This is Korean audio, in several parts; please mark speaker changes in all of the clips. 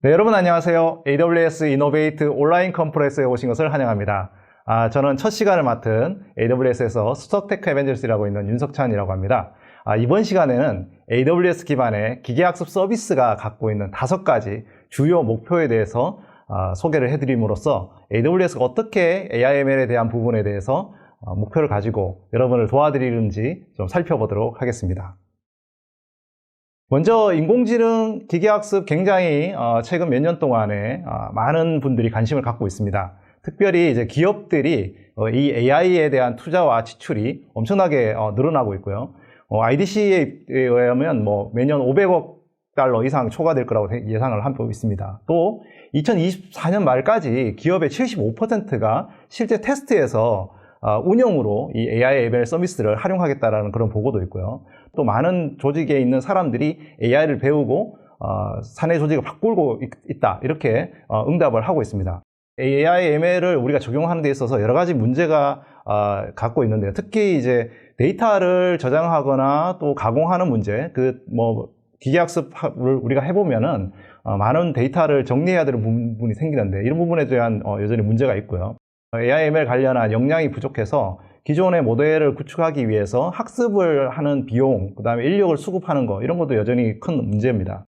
Speaker 1: 네, 여러분 안녕하세요. AWS 이노베이트 온라인 컨퍼런스에 오신 것을 환영합니다. 저는 첫 시간을 맡은 AWS에서 수석테크 에벤젤스라고 있는 윤석찬이라고 합니다. 이번 시간에는 AWS 기반의 기계학습 서비스가 갖고 있는 5가지 주요 목표에 대해서 소개를 해드림으로써 AWS가 어떻게 AI/ML에 대한 부분에 대해서 목표를 가지고 여러분을 도와드리는지 좀 살펴보도록 하겠습니다. 먼저 인공지능 기계학습 굉장히 최근 몇 년 동안에 많은 분들이 관심을 갖고 있습니다. 특별히 이제 기업들이 이 AI에 대한 투자와 지출이 엄청나게 늘어나고 있고요. IDC에 의하면 매년 500억 달러 이상 초과될 거라고 예상을 하고 있습니다. 또 2024년 말까지 기업의 75%가 실제 테스트에서 운영으로 이 AI/ML 서비스를 활용하겠다라는 그런 보고도 있고요. 또 많은 조직에 있는 사람들이 AI를 배우고 사내 조직을 바꾸고 있다, 이렇게 응답을 하고 있습니다. AI/ML을 우리가 적용하는 데 있어서 여러 가지 문제가 갖고 있는데요. 특히 이제 데이터를 저장하거나 또 가공하는 문제, 기계학습을 우리가 해보면은 많은 데이터를 정리해야 되는 부분이 생기는데, 이런 부분에 대한 여전히 문제가 있고요. AI/ML 관련한 역량이 부족해서 기존의 모델을 구축하기 위해서 학습을 하는 비용, 그 다음에 인력을 수급하는 거, 이런 것도 여전히 큰 문제입니다.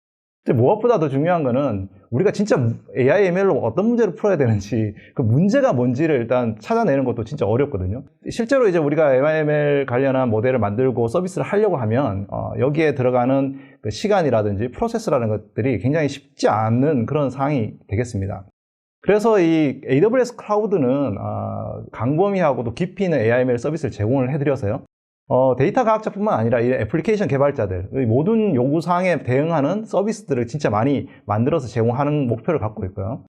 Speaker 1: 근데 무엇보다 더 중요한 거는 우리가 진짜 AI/ML로 어떤 문제를 풀어야 되는지, 그 문제가 뭔지를 일단 찾아내는 것도 진짜 어렵거든요. 실제로 이제 우리가 AI/ML 관련한 모델을 만들고 서비스를 하려고 하면 여기에 들어가는 그 시간이라든지 프로세스라는 것들이 굉장히 쉽지 않은 그런 상황이 되겠습니다. 그래서 이 AWS 클라우드는 광범위하고 또 깊이 있는 AI/ML 서비스를 제공을 해드려서요. 데이터 과학자뿐만 아니라 이 애플리케이션 개발자들, 모든 요구사항에 대응하는 서비스들을 진짜 많이 만들어서 제공하는 목표를 갖고 있고요.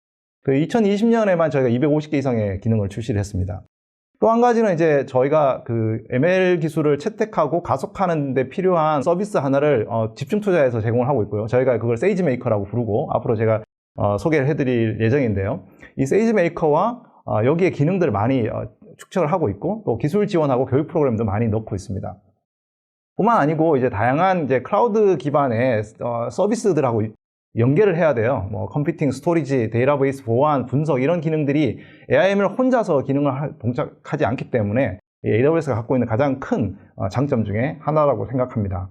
Speaker 1: 2020년에만 저희가 250개 이상의 기능을 출시를 했습니다. 또 한 가지는 이제 저희가 그 ML 기술을 채택하고 가속하는 데 필요한 서비스 하나를 집중 투자해서 제공을 하고 있고요. 저희가 그걸 세이지메이커라고 부르고 앞으로 제가 소개를 해드릴 예정인데요. 이 세이지메이커와 여기에 기능들을 많이 축적을 하고 있고, 또 기술 지원하고 교육 프로그램도 많이 넣고 있습니다. 뿐만 아니고 이제 다양한 이제 클라우드 기반의 서비스들하고 연계를 해야 돼요. 컴퓨팅, 스토리지, 데이터베이스 보안, 분석, 이런 기능들이 AI/ML 혼자서 기능을 동작하지 않기 때문에 AWS가 갖고 있는 가장 큰 장점 중에 하나라고 생각합니다.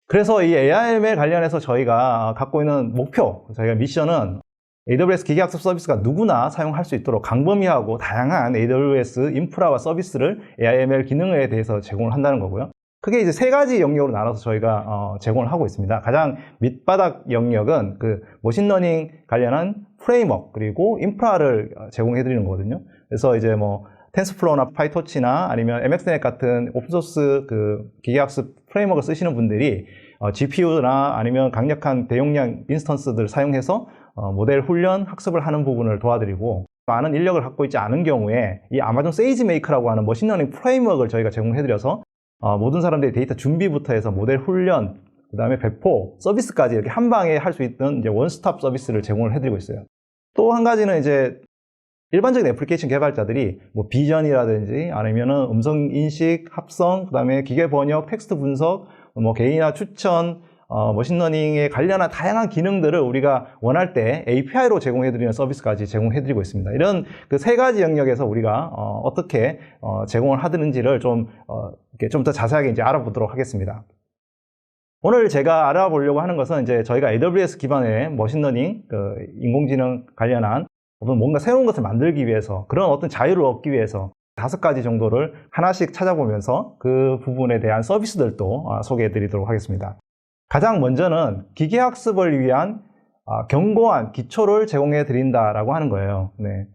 Speaker 1: 그래서 이 AI/ML 관련해서 저희가 갖고 있는 목표, 저희가 미션은 AWS 기계학습 서비스가 누구나 사용할 수 있도록 광범위하고 다양한 AWS 인프라와 서비스를 AI/ML 기능에 대해서 제공을 한다는 거고요. 크게 이제 3가지 영역으로 나눠서 저희가 제공을 하고 있습니다. 가장 밑바닥 영역은 그 머신러닝 관련한 프레임워크 그리고 인프라를 제공해 드리는 거거든요. 그래서 이제 텐서플로우나 파이토치나 아니면 MXNet 같은 오픈소스 그 기계학습 프레임워크를 쓰시는 분들이 GPU나 아니면 강력한 대용량 인스턴스들을 사용해서 모델 훈련, 학습을 하는 부분을 도와드리고, 많은 인력을 갖고 있지 않은 경우에 이 아마존 세이지메이커라고 하는 머신러닝 프레임워크를 저희가 제공해드려서 모든 사람들이 데이터 준비부터 해서 모델 훈련, 그 다음에 배포, 서비스까지 이렇게 한 방에 할 수 있는 이제 원스톱 서비스를 제공을 해드리고 있어요. 또 한 가지는 이제 일반적인 애플리케이션 개발자들이 비전이라든지 아니면은 음성 인식, 합성, 그 다음에 기계 번역, 텍스트 분석, 개인화 추천, 머신러닝에 관련한 다양한 기능들을 우리가 원할 때 API로 제공해드리는 서비스까지 제공해드리고 있습니다. 이런 그 3가지 영역에서 우리가 어떻게 제공을 하드는지를 좀 더 자세하게 이제 알아보도록 하겠습니다. 오늘 제가 알아보려고 하는 것은 이제 저희가 AWS 기반의 머신러닝, 인공지능 관련한 뭔가 새로운 것을 만들기 위해서, 그런 어떤 자유를 얻기 위해서 5가지 정도를 하나씩 찾아보면서 그 부분에 대한 서비스들도 소개해 드리도록 하겠습니다. 가장 먼저는 기계학습을 위한 견고한 기초를 제공해 드린다라고 하는 거예요. 네.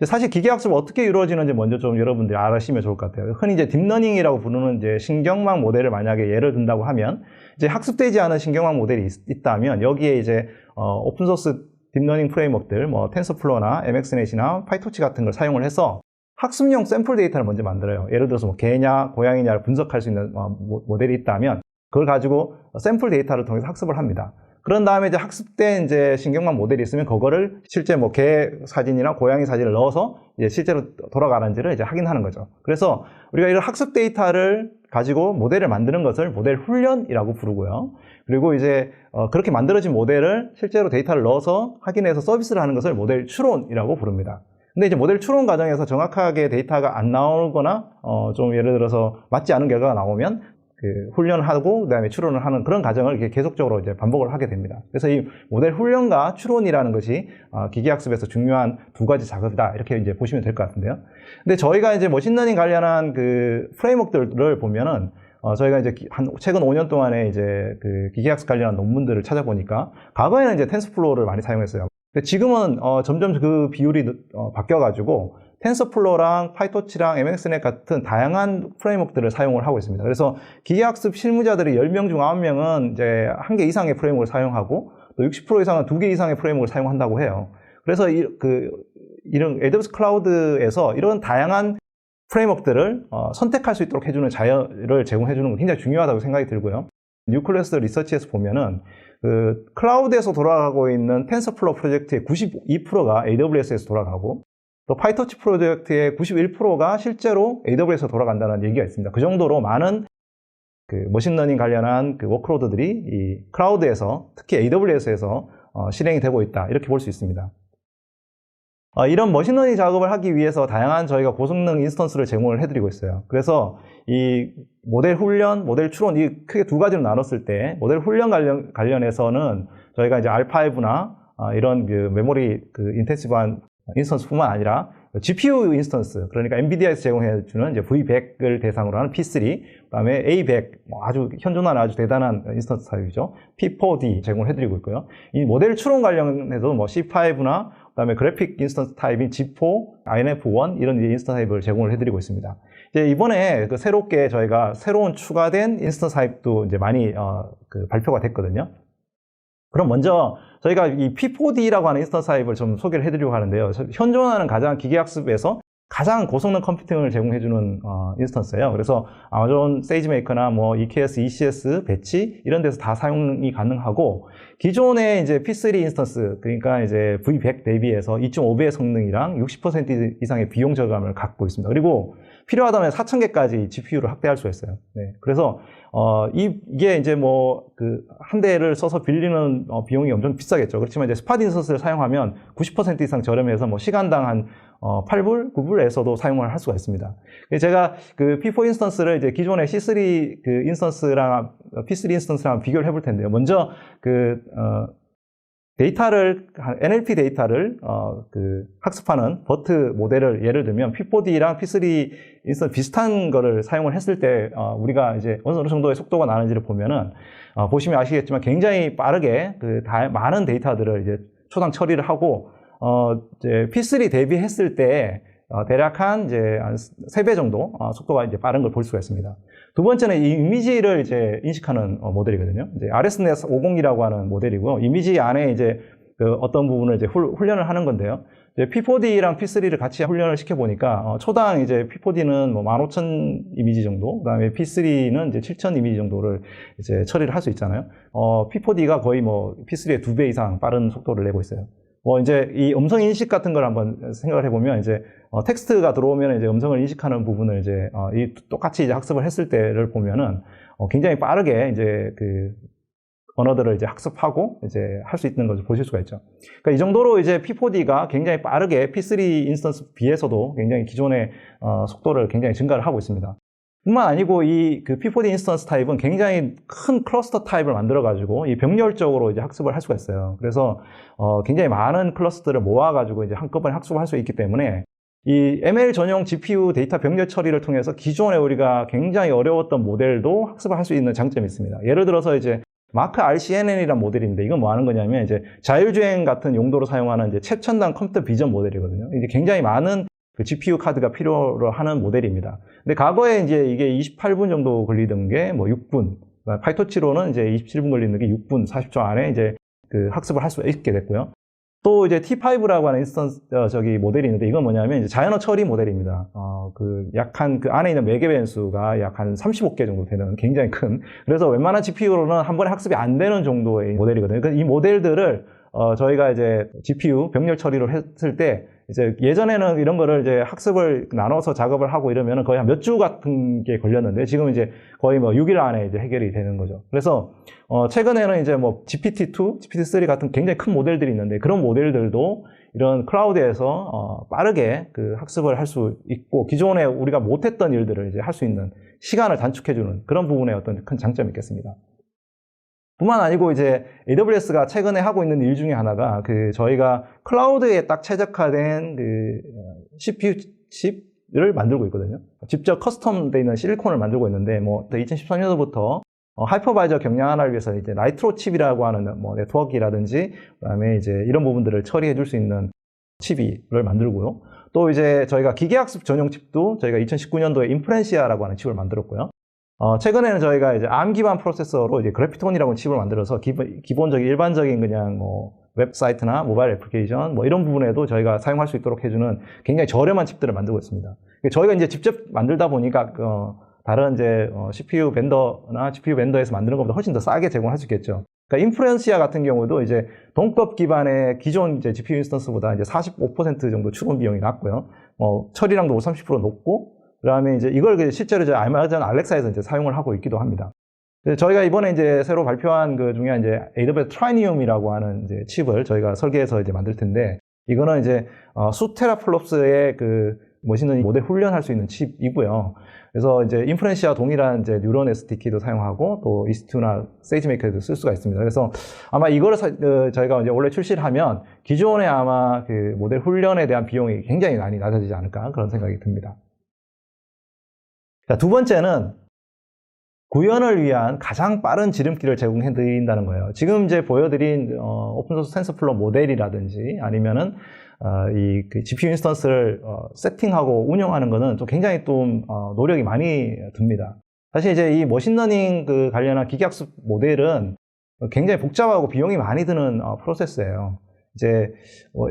Speaker 1: 사실 기계학습이 어떻게 이루어지는지 먼저 좀 여러분들이 알으시면 좋을 것 같아요. 흔히 이제 딥러닝이라고 부르는 이제 신경망 모델을 만약에 예를 든다고 하면, 이제 학습되지 않은 신경망 모델이 있다면 여기에 이제 오픈소스 딥러닝 프레임워크들, 텐서플로우나 MXNet이나 파이토치 같은 걸 사용을 해서 학습용 샘플 데이터를 먼저 만들어요. 예를 들어서 개냐, 고양이냐를 분석할 수 있는 모델이 있다면 그걸 가지고 샘플 데이터를 통해서 학습을 합니다. 그런 다음에 이제 학습된 이제 신경망 모델이 있으면 그거를 실제 개 사진이나 고양이 사진을 넣어서 이제 실제로 돌아가는지를 이제 확인하는 거죠. 그래서 우리가 이런 학습 데이터를 가지고 모델을 만드는 것을 모델 훈련이라고 부르고요. 그리고 이제 그렇게 만들어진 모델을 실제로 데이터를 넣어서 확인해서 서비스를 하는 것을 모델 추론이라고 부릅니다. 근데 이제 모델 추론 과정에서 정확하게 데이터가 안 나오거나 좀 예를 들어서 맞지 않은 결과가 나오면 그 훈련하고 그다음에 추론을 하는 그런 과정을 이렇게 계속적으로 이제 반복을 하게 됩니다. 그래서 이 모델 훈련과 추론이라는 것이 기계학습에서 중요한 두 가지 작업이다 이렇게 이제 보시면 될 것 같은데요. 근데 저희가 이제 머신러닝 관련한 그 프레임워크들을 보면은 저희가 이제 최근 5년 동안에 이제 그 기계학습 관련한 논문들을 찾아보니까 과거에는 이제 텐서플로우를 많이 사용했어요. 근데 지금은 점점 그 비율이 바뀌어가지고 텐서플로우랑 파이토치랑 MXNet 같은 다양한 프레임워크들을 사용을 하고 있습니다. 그래서 기계학습 실무자들이 10명 중 9명은 이제 1개 이상의 프레임워크를 사용하고 또 60% 이상은 2개 이상의 프레임워크를 사용한다고 해요. 그래서 이런 AWS 클라우드에서 이런 다양한 프레임워크들을 선택할 수 있도록 해주는 자유를 제공해주는 건 굉장히 중요하다고 생각이 들고요. 뉴클래스 리서치에서 보면은 그 클라우드에서 돌아가고 있는 텐서플로우 프로젝트의 92%가 AWS에서 돌아가고 또 파이토치 프로젝트의 91%가 실제로 AWS에서 돌아간다는 얘기가 있습니다. 그 정도로 많은 그 머신러닝 관련한 그 워크로드들이 이 클라우드에서 특히 AWS에서 실행이 되고 있다 이렇게 볼 수 있습니다. 이런 머신러닝 작업을 하기 위해서 다양한 저희가 고성능 인스턴스를 제공을 해드리고 있어요. 그래서 이 모델 훈련, 모델 추론 이 크게 두 가지로 나눴을 때 모델 훈련 관련해서는 저희가 이제 R5나 이런 그 메모리 그 인텐시브한 인스턴스뿐만 아니라 GPU 인스턴스, 그러니까 엔비디아에서 제공해주는 이제 V100을 대상으로 하는 P3, 그다음에 A100, 아주 현존하는 아주 대단한 인스턴스 타입이죠. P4D 제공을 해드리고 있고요. 이 모델 추론 관련해서도 뭐 C5나 그다음에 그래픽 인스턴스 타입인 G4, INF1 이런 인스턴스 타입을 제공을 해드리고 있습니다. 이제 이번에 그 새롭게 저희가 새로운 추가된 인스턴스 타입도 이제 많이 그 발표가 됐거든요. 그럼 먼저 저희가 이 P4D라고 하는 인스턴스 타입을 좀 소개를 해드리려고 하는데요. 현존하는 가장 기계학습에서 가장 고성능 컴퓨팅을 제공해주는 인스턴스예요. 그래서 아마존 세이지메이커나 뭐 EKS, ECS, 배치 이런 데서 다 사용이 가능하고 기존의 이제 P3 인스턴스 그러니까 이제 V100 대비해서 2.5배의 성능이랑 60% 이상의 비용 절감을 갖고 있습니다. 그리고 필요하다면 4,000개까지 GPU를 확대할 수가 있어요. 네. 그래서 이게 이제 뭐 그 한 대를 써서 빌리는 비용이 엄청 비싸겠죠. 그렇지만 이제 스팟 인스턴스를 사용하면 90% 이상 저렴해서 뭐 시간당 한 8불, 9불에서도 사용을 할 수가 있습니다. 제가 그 P4 인스턴스를 이제 기존의 C3 그 인스턴스랑 P3 인스턴스랑 비교를 해볼 텐데요. 먼저 데이터를 NLP 데이터를 그 학습하는 버트 모델을 예를 들면 P4D랑 P3 인스턴스 비슷한 거를 사용을 했을 때 우리가 이제 어느 정도의 속도가 나는지를 보면은 보시면 아시겠지만 굉장히 빠르게 그 많은 데이터들을 이제 초당 처리를 하고 이제 P3 대비했을 때 대략 한 이제 3배 정도 속도가 이제 빠른 걸 볼 수가 있습니다. 두 번째는 이 이미지를 이제 인식하는 모델이거든요. 이제 RSNet 50이라고 하는 모델이고요. 이미지 안에 이제 그 어떤 부분을 이제 훈련을 하는 건데요. 이제 P4D랑 P3를 같이 훈련을 시켜보니까 초당 이제 P4D는 뭐 15,000 이미지 정도, 그다음에 P3는 이제 7,000 이미지 정도를 이제 처리를 할 수 있잖아요. P4D가 거의 뭐 P3의 2배 이상 빠른 속도를 내고 있어요. 뭐 이제 이 음성 인식 같은 걸 한번 생각을 해보면 이제 텍스트가 들어오면 이제 음성을 인식하는 부분을 이제 똑같이 이제 학습을 했을 때를 보면은 굉장히 빠르게 이제 그 언어들을 이제 학습하고 이제 할 수 있는 것을 보실 수가 있죠. 그러니까 이 정도로 이제 P4D가 굉장히 빠르게 P3 인스턴스 비해서도 굉장히 기존의 속도를 굉장히 증가를 하고 있습니다. 뿐만 아니고 이 그 P4D 인스턴스 타입은 굉장히 큰 클러스터 타입을 만들어가지고 이 병렬적으로 이제 학습을 할 수가 있어요. 그래서 굉장히 많은 클러스터들을 모아가지고 이제 한꺼번에 학습을 할 수 있기 때문에 이 ML 전용 GPU 데이터 병렬 처리를 통해서 기존에 우리가 굉장히 어려웠던 모델도 학습을 할 수 있는 장점이 있습니다. 예를 들어서 이제 마크 RCNN이라는 모델인데 이건 뭐 하는 거냐면 이제 자율주행 같은 용도로 사용하는 이제 최첨단 컴퓨터 비전 모델이거든요. 이게 굉장히 많은 그 GPU 카드가 필요로 하는 모델입니다. 근데 과거에 이제 이게 28분 정도 걸리던 게 뭐 6분, 파이토치로는 이제 27분 걸리는 게 6분 40초 안에 이제 그 학습을 할 수 있게 됐고요. 또 이제 T5라고 하는 인스턴스 모델이 있는데 이건 뭐냐면 이제 자연어 처리 모델입니다. 그 안에 있는 매개 변수가 약 한 35개 정도 되는 굉장히 큰, 그래서 웬만한 GPU로는 한 번에 학습이 안 되는 정도의 모델이거든요. 그래서 이 모델들을 저희가 이제 GPU 병렬 처리를 했을 때 이제 예전에는 이런 거를 이제 학습을 나눠서 작업을 하고 이러면은 거의 한 몇 주 같은 게 걸렸는데 지금 이제 거의 뭐 6일 안에 이제 해결이 되는 거죠. 그래서 최근에는 이제 뭐 GPT-2, GPT-3 같은 굉장히 큰 모델들이 있는데 그런 모델들도 이런 클라우드에서 빠르게 그 학습을 할 수 있고 기존에 우리가 못했던 일들을 이제 할 수 있는 시간을 단축해주는 그런 부분에 어떤 큰 장점이 있겠습니다. 뿐만 아니고 이제 AWS가 최근에 하고 있는 일 중에 하나가 그 저희가 클라우드에 딱 최적화된 그 CPU 칩을 만들고 있거든요. 직접 커스텀되어 있는 실리콘을 만들고 있는데 뭐 2013년도부터 하이퍼바이저 경량 하나를 위해서 이제 나이트로 칩이라고 하는 뭐 네트워크라든지 그다음에 이제 이런 부분들을 처리해 줄 수 있는 칩을 만들고요. 또 이제 저희가 기계학습 전용 칩도 저희가 2019년도에 인프렌시아라고 하는 칩을 만들었고요. 최근에는 저희가 이제 ARM 기반 프로세서로 이제 그래피톤이라고 칩을 만들어서 기본적인 일반적인 그냥 뭐 웹사이트나 모바일 애플리케이션 뭐 이런 부분에도 저희가 사용할 수 있도록 해주는 굉장히 저렴한 칩들을 만들고 있습니다. 저희가 이제 직접 만들다 보니까 다른 이제 CPU 벤더나 GPU 벤더에서 만드는 것보다 훨씬 더 싸게 제공할 수 있겠죠. 그러니까 인프렌시아 같은 경우도 이제 동급 기반의 기존 이제 GPU 인스턴스보다 이제 45% 정도 추론 비용이 낮고요. 처리량도 30% 높고, 그 다음에 이제 이걸 실제로 이제 아마존 알렉사에서 이제 사용을 하고 있기도 합니다. 저희가 이번에 이제 새로 발표한 그 중에 이제 AWS 트라이니움이라고 하는 이제 칩을 저희가 설계해서 이제 만들 텐데, 이거는 이제 수 테라플롭스의 그 머신러닝 모델 훈련할 수 있는 칩이고요. 그래서 이제 인프렌시아 동일한 이제 뉴런 SDK도 사용하고 또 이스트나 세이지메이커도 쓸 수가 있습니다. 그래서 아마 이거를 저희가 이제 원래 출시를 하면 기존에 아마 그 모델 훈련에 대한 비용이 굉장히 많이 낮아지지 않을까 그런 생각이 듭니다. 자, 두 번째는 구현을 위한 가장 빠른 지름길을 제공해 드린다는 거예요. 지금 이제 보여드린 오픈소스 텐서플로우 모델이라든지 아니면은 이 GPU 인스턴스를 세팅하고 운영하는 거는 좀 굉장히 좀 노력이 많이 듭니다. 사실 이제 이 머신러닝 그 관련한 기계학습 모델은 굉장히 복잡하고 비용이 많이 드는 프로세스예요. 이제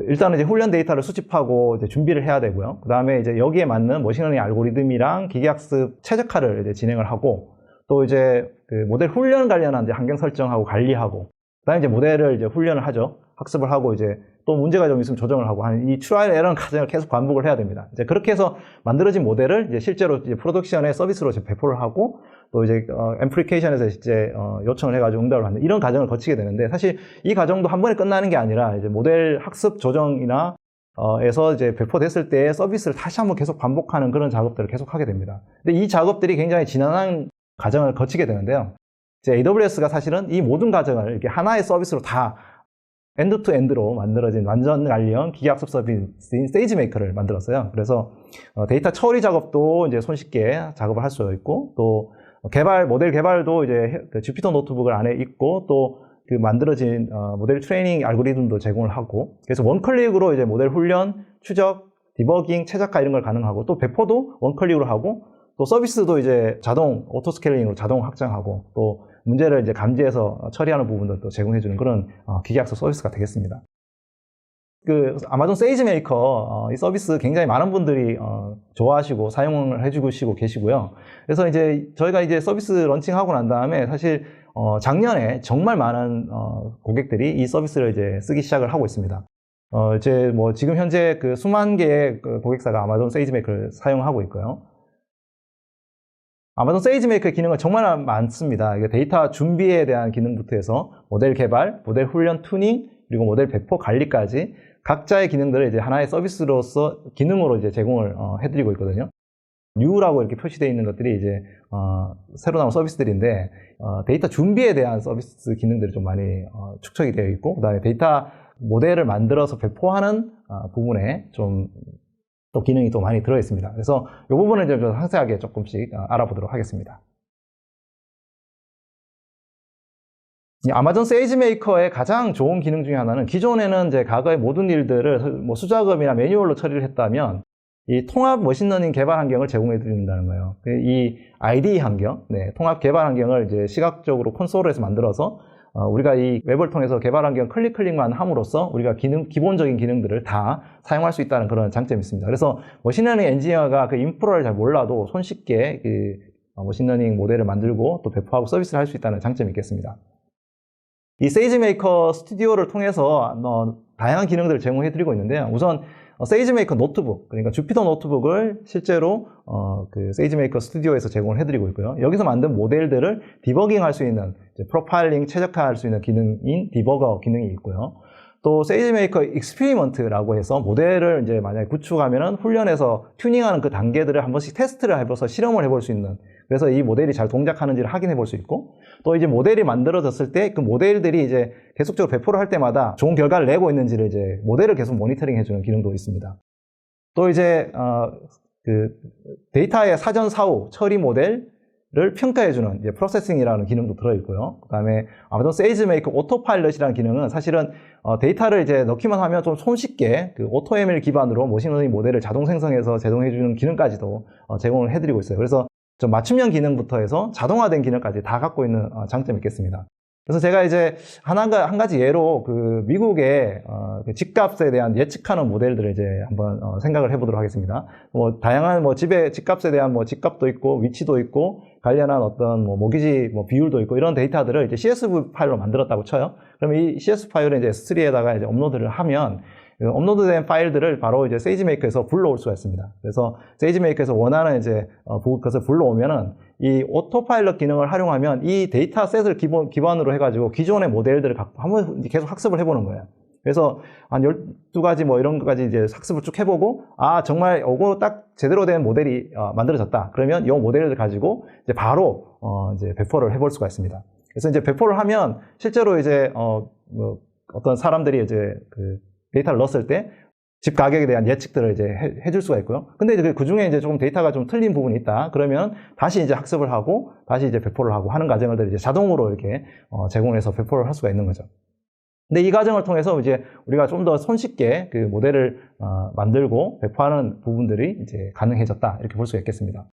Speaker 1: 일단은 이제 훈련 데이터를 수집하고 이제 준비를 해야 되고요. 그 다음에 이제 여기에 맞는 머신러닝 알고리즘이랑 기계학습 최적화를 이제 진행을 하고, 또 이제 그 모델 훈련 관련한 이제 환경 설정하고 관리하고, 그다음에 이제 모델을 이제 훈련을 하죠. 학습을 하고 이제 또 문제가 좀 있으면 조정을 하고 하는 이 트라이얼 에러 과정을 계속 반복을 해야 됩니다. 이제 그렇게 해서 만들어진 모델을 이제 실제로 이제 프로덕션에 서비스로 이제 배포를 하고, 또 이제 애플리케이션에서 이제 요청을 해가지고 응답을 받는 이런 과정을 거치게 되는데, 사실 이 과정도 한 번에 끝나는 게 아니라 이제 모델 학습 조정이나 에서 이제 배포됐을 때 서비스를 다시 한번 계속 반복하는 그런 작업들을 계속 하게 됩니다. 근데 이 작업들이 굉장히 지난한 과정을 거치게 되는데요. 이제 AWS가 사실은 이 모든 과정을 이렇게 하나의 서비스로 다 엔드 투 엔드로 만들어진 완전 관련 기계학습 서비스인 세이지메이커를 만들었어요. 그래서 데이터 처리 작업도 이제 손쉽게 작업을 할 수 있고, 또 모델 개발도 이제 주피터 노트북을 안에 있고, 또 그 만들어진 모델 트레이닝 알고리즘도 제공을 하고, 그래서 원클릭으로 이제 모델 훈련, 추적, 디버깅, 최적화 이런 걸 가능하고, 또 배포도 원클릭으로 하고, 또 서비스도 이제 자동 오토스케일링으로 자동 확장하고, 또 문제를 이제 감지해서 처리하는 부분들도 제공해주는 그런 기계학습 서비스가 되겠습니다. 그 아마존 세이지메이커 이 서비스 굉장히 많은 분들이 좋아하시고 사용을 해주시고 계시고요. 그래서 이제 저희가 이제 서비스 런칭하고 난 다음에 사실 작년에 정말 많은 고객들이 이 서비스를 이제 쓰기 시작을 하고 있습니다. 이제 뭐 지금 현재 그 수만 개의 그 고객사가 아마존 세이지메이커를 사용하고 있고요. 아마존 세이지메이커의 기능은 정말 많습니다. 데이터 준비에 대한 기능부터 해서 모델 개발, 모델 훈련 튜닝, 그리고 모델 배포 관리까지 각자의 기능들을 이제 하나의 서비스로서 기능으로 이제 제공을 해드리고 있거든요. New라고 이렇게 표시되어 있는 것들이 이제 새로 나온 서비스들인데, 데이터 준비에 대한 서비스 기능들이 좀 많이 축적이 되어 있고, 그다음에 데이터 모델을 만들어서 배포하는 부분에 좀 또 기능이 또 많이 들어 있습니다. 그래서 이 부분을 좀 상세하게 조금씩 알아보도록 하겠습니다. 아마존 세이지메이커의 가장 좋은 기능 중에 하나는, 기존에는 이제 과거의 모든 일들을 뭐 수작업이나 매뉴얼로 처리를 했다면 이 통합 머신러닝 개발 환경을 제공해 드린다는 거예요. 이 IDE 환경, 통합 개발 환경을 이제 시각적으로 콘솔에서 만들어서 우리가 이 웹을 통해서 개발 환경 클릭만 함으로써 우리가 기본적인 기능들을 다 사용할 수 있다는 그런 장점이 있습니다. 그래서 머신러닝 엔지니어가 그 인프라를 잘 몰라도 손쉽게 그 머신러닝 모델을 만들고 또 배포하고 서비스를 할 수 있다는 장점이 있겠습니다. 이 세이지메이커 스튜디오를 통해서 다양한 기능들을 제공해 드리고 있는데요. 우선 세이지메이커 노트북, 그러니까 주피터 노트북을 실제로 그 세이지메이커 스튜디오에서 제공을 해드리고 있고요. 여기서 만든 모델들을 디버깅할 수 있는, 프로파일링 최적화할 수 있는 기능인 디버거 기능이 있고요. 또 세이지메이커 익스페리먼트라고 해서 모델을 이제 만약에 구축하면은 훈련해서 튜닝하는 그 단계들을 한 번씩 테스트를 해봐서 실험을 해볼 수 있는, 그래서 이 모델이 잘 동작하는지를 확인해 볼 수 있고, 또 이제 모델이 만들어졌을 때 그 모델들이 이제 계속적으로 배포를 할 때마다 좋은 결과를 내고 있는지를 이제 모델을 계속 모니터링 해주는 기능도 있습니다. 또 이제 그 데이터의 사전 사후 처리 모델을 평가해주는 이제 프로세싱이라는 기능도 들어있고요. 그 다음에 아마존 세이지메이커 오토파일럿이라는 기능은 사실은 데이터를 이제 넣기만 하면 좀 손쉽게 그 AutoML 기반으로 머신러닝 모델을 자동 생성해서 제공해주는 기능까지도 제공을 해드리고 있어요. 그래서 좀 맞춤형 기능부터 해서 자동화된 기능까지 다 갖고 있는 장점이 있겠습니다. 그래서 제가 이제 한 가지 예로 그 미국의 그 집값에 대한 예측하는 모델들을 이제 한번 생각을 해보도록 하겠습니다. 뭐 다양한 뭐 집값에 대한 뭐 집값도 있고 위치도 있고 관련한 어떤 뭐 모기지 뭐 비율도 있고 이런 데이터들을 이제 CSV 파일로 만들었다고 쳐요. 그러면 이 CSV 파일을 이제 S3에다가 이제 업로드를 하면 업로드된 파일들을 바로 이제 세이지메이커에서 불러올 수가 있습니다. 그래서 세이지메이커에서 원하는 이제 그것을 불러오면은 이 오토파일럿 기능을 활용하면 이 데이터셋을 기반으로 해가지고 기존의 모델들을 갖고 한번 계속 학습을 해보는 거예요. 그래서 한 12가지 뭐 이런 것까지 이제 학습을 쭉 해보고, 정말 이거 딱 제대로 된 모델이 만들어졌다. 그러면 이 모델을 가지고 이제 바로 이제 배포를 해볼 수가 있습니다. 그래서 이제 배포를 하면 실제로 이제 어떤 사람들이 이제 그 데이터를 넣었을 때 집 가격에 대한 예측들을 이제 해줄 수가 있고요. 근데 이제 그 중에 이제 조금 데이터가 좀 틀린 부분이 있다. 그러면 다시 이제 학습을 하고 다시 이제 배포를 하고 하는 과정을 이제 자동으로 이렇게 제공해서 배포를 할 수가 있는 거죠. 근데 이 과정을 통해서 이제 우리가 좀 더 손쉽게 그 모델을 만들고 배포하는 부분들이 이제 가능해졌다. 이렇게 볼 수가 있겠습니다.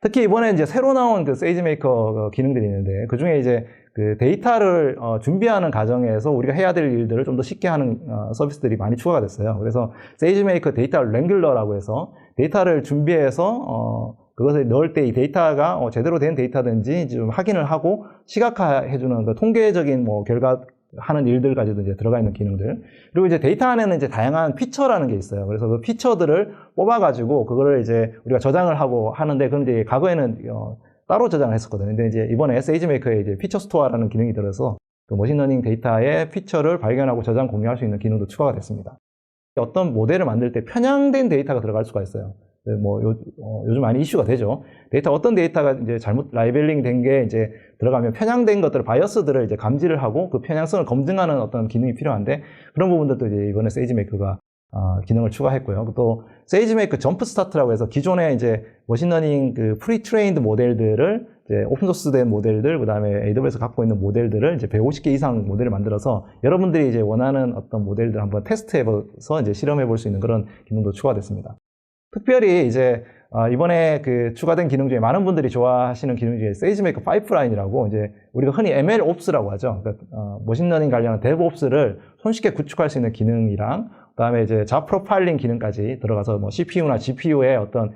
Speaker 1: 특히 이번에 이제 새로 나온 그 세이지메이커 기능들이 있는데, 그 중에 이제 그 데이터를 준비하는 과정에서 우리가 해야 될 일들을 좀 더 쉽게 하는 서비스들이 많이 추가가 됐어요. 그래서 세이지메이커 데이터 랭귤러라고 해서 데이터를 준비해서 그것을 넣을 때 이 데이터가 제대로 된 데이터든지 좀 확인을 하고 시각화해주는 그 통계적인 뭐 결과 하는 일들까지도 이제 들어가 있는 기능들. 그리고 이제 데이터 안에는 이제 다양한 피처라는 게 있어요. 그래서 그 피처들을 뽑아가지고 그거를 이제 우리가 저장을 하고 하는데, 그건 이제 과거에는 따로 저장을 했었거든요. 근데 이제 이번에 세이지메이커에 이제 피처 스토어라는 기능이 들어서 그 머신러닝 데이터의 피처를 발견하고 저장 공유할 수 있는 기능도 추가가 됐습니다. 어떤 모델을 만들 때 편향된 데이터가 들어갈 수가 있어요. 뭐 요즘 많이 이슈가 되죠. 어떤 데이터가 이제 잘못 라이벨링 된 게 이제 들어가면 편향된 것들, 바이어스들을 이제 감지를 하고 그 편향성을 검증하는 어떤 기능이 필요한데, 그런 부분들도 이제 이번에 세이지메이커가 기능을 추가했고요. 또 세이지메이커 점프 스타트라고 해서 기존에 이제 머신러닝 그 프리 트레인드 모델들을 이제 오픈소스된 모델들, 그 다음에 AWS 갖고 있는 모델들을 이제 150개 이상 모델을 만들어서 여러분들이 이제 원하는 어떤 모델들 한번 테스트해서 이제 실험해 볼 수 있는 그런 기능도 추가됐습니다. 특별히 이제 이번에 그 추가된 기능 중에 많은 분들이 좋아하시는 기능 중에 세이지메이커 파이프라인이라고, 이제 우리가 흔히 MLOps라고 하죠. 그러니까 머신러닝 관련한 DevOps를 손쉽게 구축할 수 있는 기능이랑, 그다음에 이제 잡 프로파일링 기능까지 들어가서 뭐 CPU나 GPU의 어떤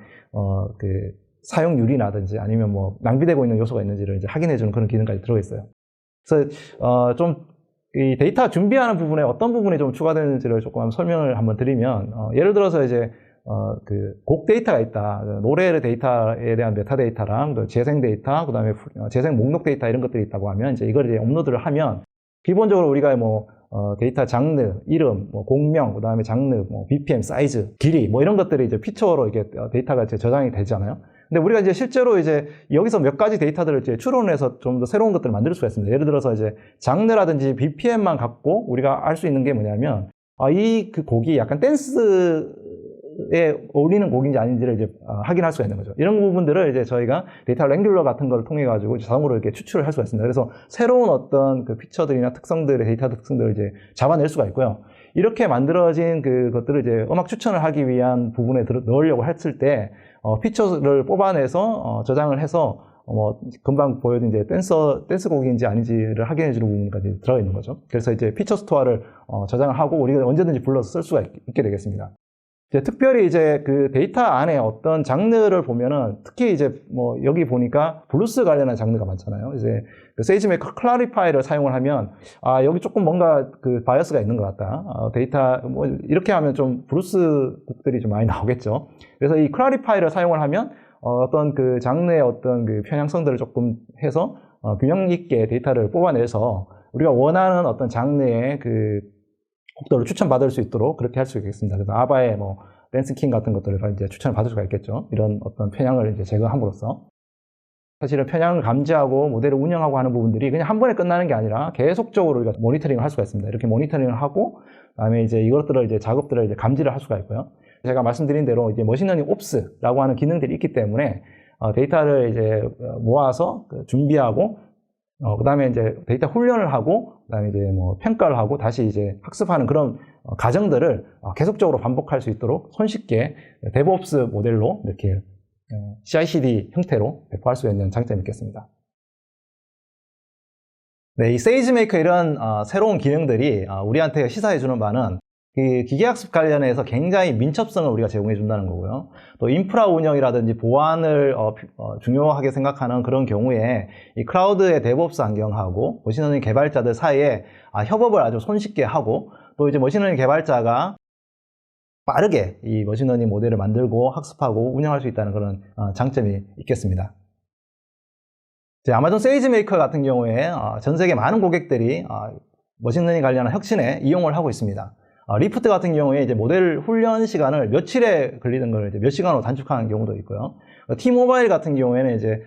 Speaker 1: 그 사용률이라든지 아니면 뭐 낭비되고 있는 요소가 있는지를 이제 확인해주는 그런 기능까지 들어가 있어요. 그래서 좀 이 데이터 준비하는 부분에 어떤 부분이 좀 추가되는지를 조금 설명을 한번 드리면, 예를 들어서 이제 그 곡 데이터가 있다. 노래 데이터에 대한 메타데이터랑 재생 데이터, 그 다음에 재생 목록 데이터 이런 것들이 있다고 하면 이제 이걸 이제 업로드를 하면 기본적으로 우리가 뭐 데이터 장르, 이름, 뭐 공명, 그 다음에 장르, 뭐 BPM, 사이즈, 길이, 뭐 이런 것들이 이제 피처로 이게 데이터가 이제 저장이 되잖아요. 근데 우리가 이제 실제로 이제 여기서 몇 가지 데이터들을 이제 추론을 해서 좀 더 새로운 것들을 만들 수가 있습니다. 예를 들어서 이제 장르라든지 BPM만 갖고 우리가 알 수 있는 게 뭐냐면, 이 그 곡이 약간 댄스에 어울리는 곡인지 아닌지를 이제 확인할 수가 있는 거죠. 이런 부분들을 이제 저희가 데이터 랭귤러 같은 걸 통해 가지고 자동으로 이렇게 추출을 할 수가 있습니다. 그래서 새로운 어떤 그 피처들이나 특성들의 데이터 특성들을 이제 잡아낼 수가 있고요. 이렇게 만들어진 그것들을 이제 음악 추천을 하기 위한 부분에 넣으려고 했을 때 피처를 뽑아내서 저장을 해서 뭐 금방 보여준 이제 댄스 곡인지 아닌지를 확인해주는 부분까지 들어가 있는 거죠. 그래서 이제 피처 스토어를 저장을 하고 우리가 언제든지 불러서 쓸 수가 있게 되겠습니다. 특별히 이제 그 데이터 안에 어떤 장르를 보면은 특히 이제 뭐 여기 보니까 블루스 관련한 장르가 많잖아요. 이제 그 세이지메이커 클래리파이를 사용을 하면 여기 조금 뭔가 그 바이어스가 있는 것 같다. 데이터 뭐 이렇게 하면 좀 블루스 곡들이 좀 많이 나오겠죠. 그래서 이 클래리파이를 사용을 하면 어떤 그 장르의 어떤 그 편향성들을 조금 해서 균형 있게 데이터를 뽑아내서 우리가 원하는 어떤 장르의 그 곡들을 추천받을 수 있도록 그렇게 할 수 있겠습니다. 그래서 아바의 뭐 댄스킹 같은 것들을 이제 추천을 받을 수가 있겠죠. 이런 어떤 편향을 이제 제거함으로써 사실은 편향을 감지하고 모델을 운영하고 하는 부분들이 그냥 한 번에 끝나는 게 아니라 계속적으로 우리가 모니터링을 할 수가 있습니다. 이렇게 모니터링을 하고 그다음에 이제 이것들을 이제 작업들을 이제 감지를 할 수가 있고요. 제가 말씀드린 대로 이제 머신러닝 옵스라고 하는 기능들이 있기 때문에 데이터를 이제 모아서 준비하고 그 다음에 이제 데이터 훈련을 하고, 그 다음에 이제 뭐 평가를 하고, 다시 이제 학습하는 그런 과정들을 계속적으로 반복할 수 있도록 손쉽게 데브옵스 모델로 이렇게 CI/CD 형태로 배포할 수 있는 장점이 있겠습니다. 네, 이 세이지메이커 이런 새로운 기능들이 우리한테 시사해주는 바는 그 기계학습 관련해서 굉장히 민첩성을 우리가 제공해 준다는 거고요. 또 인프라 운영이라든지 보안을 중요하게 생각하는 그런 경우에 이 클라우드의 데브옵스 환경하고 머신러닝 개발자들 사이에 협업을 아주 손쉽게 하고 또 이제 머신러닝 개발자가 빠르게 이 머신러닝 모델을 만들고 학습하고 운영할 수 있다는 그런 장점이 있겠습니다. 아마존 세이지메이커 같은 경우에 전 세계 많은 고객들이 머신러닝 관련한 혁신에 이용을 하고 있습니다. 리프트 같은 경우에 이제 모델 훈련 시간을 며칠에 걸리는 걸 이제 몇 시간으로 단축하는 경우도 있고요. T-모바일 같은 경우에는 이제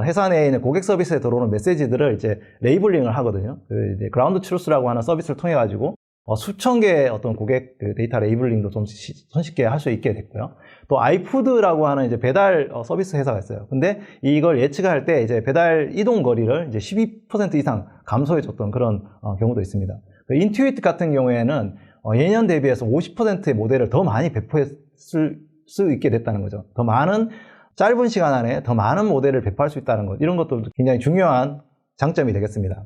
Speaker 1: 회사 내에 있는 고객 서비스에 들어오는 메시지들을 이제 레이블링을 하거든요. 그 이제 그라운드 트루스라고 하는 서비스를 통해 가지고 수천 개의 어떤 고객 데이터 레이블링도 좀 손쉽게 할 수 있게 됐고요. 또 아이푸드라고 하는 이제 배달 서비스 회사가 있어요. 근데 이걸 예측할 때 이제 배달 이동 거리를 이제 12% 이상 감소해 줬던 그런 경우도 있습니다. 인투이트 같은 경우에는 예년 대비해서 50%의 모델을 더 많이 배포했을 수 있게 됐다는 거죠. 더 많은 짧은 시간 안에 더 많은 모델을 배포할 수 있다는 것, 이런 것도 굉장히 중요한 장점이 되겠습니다.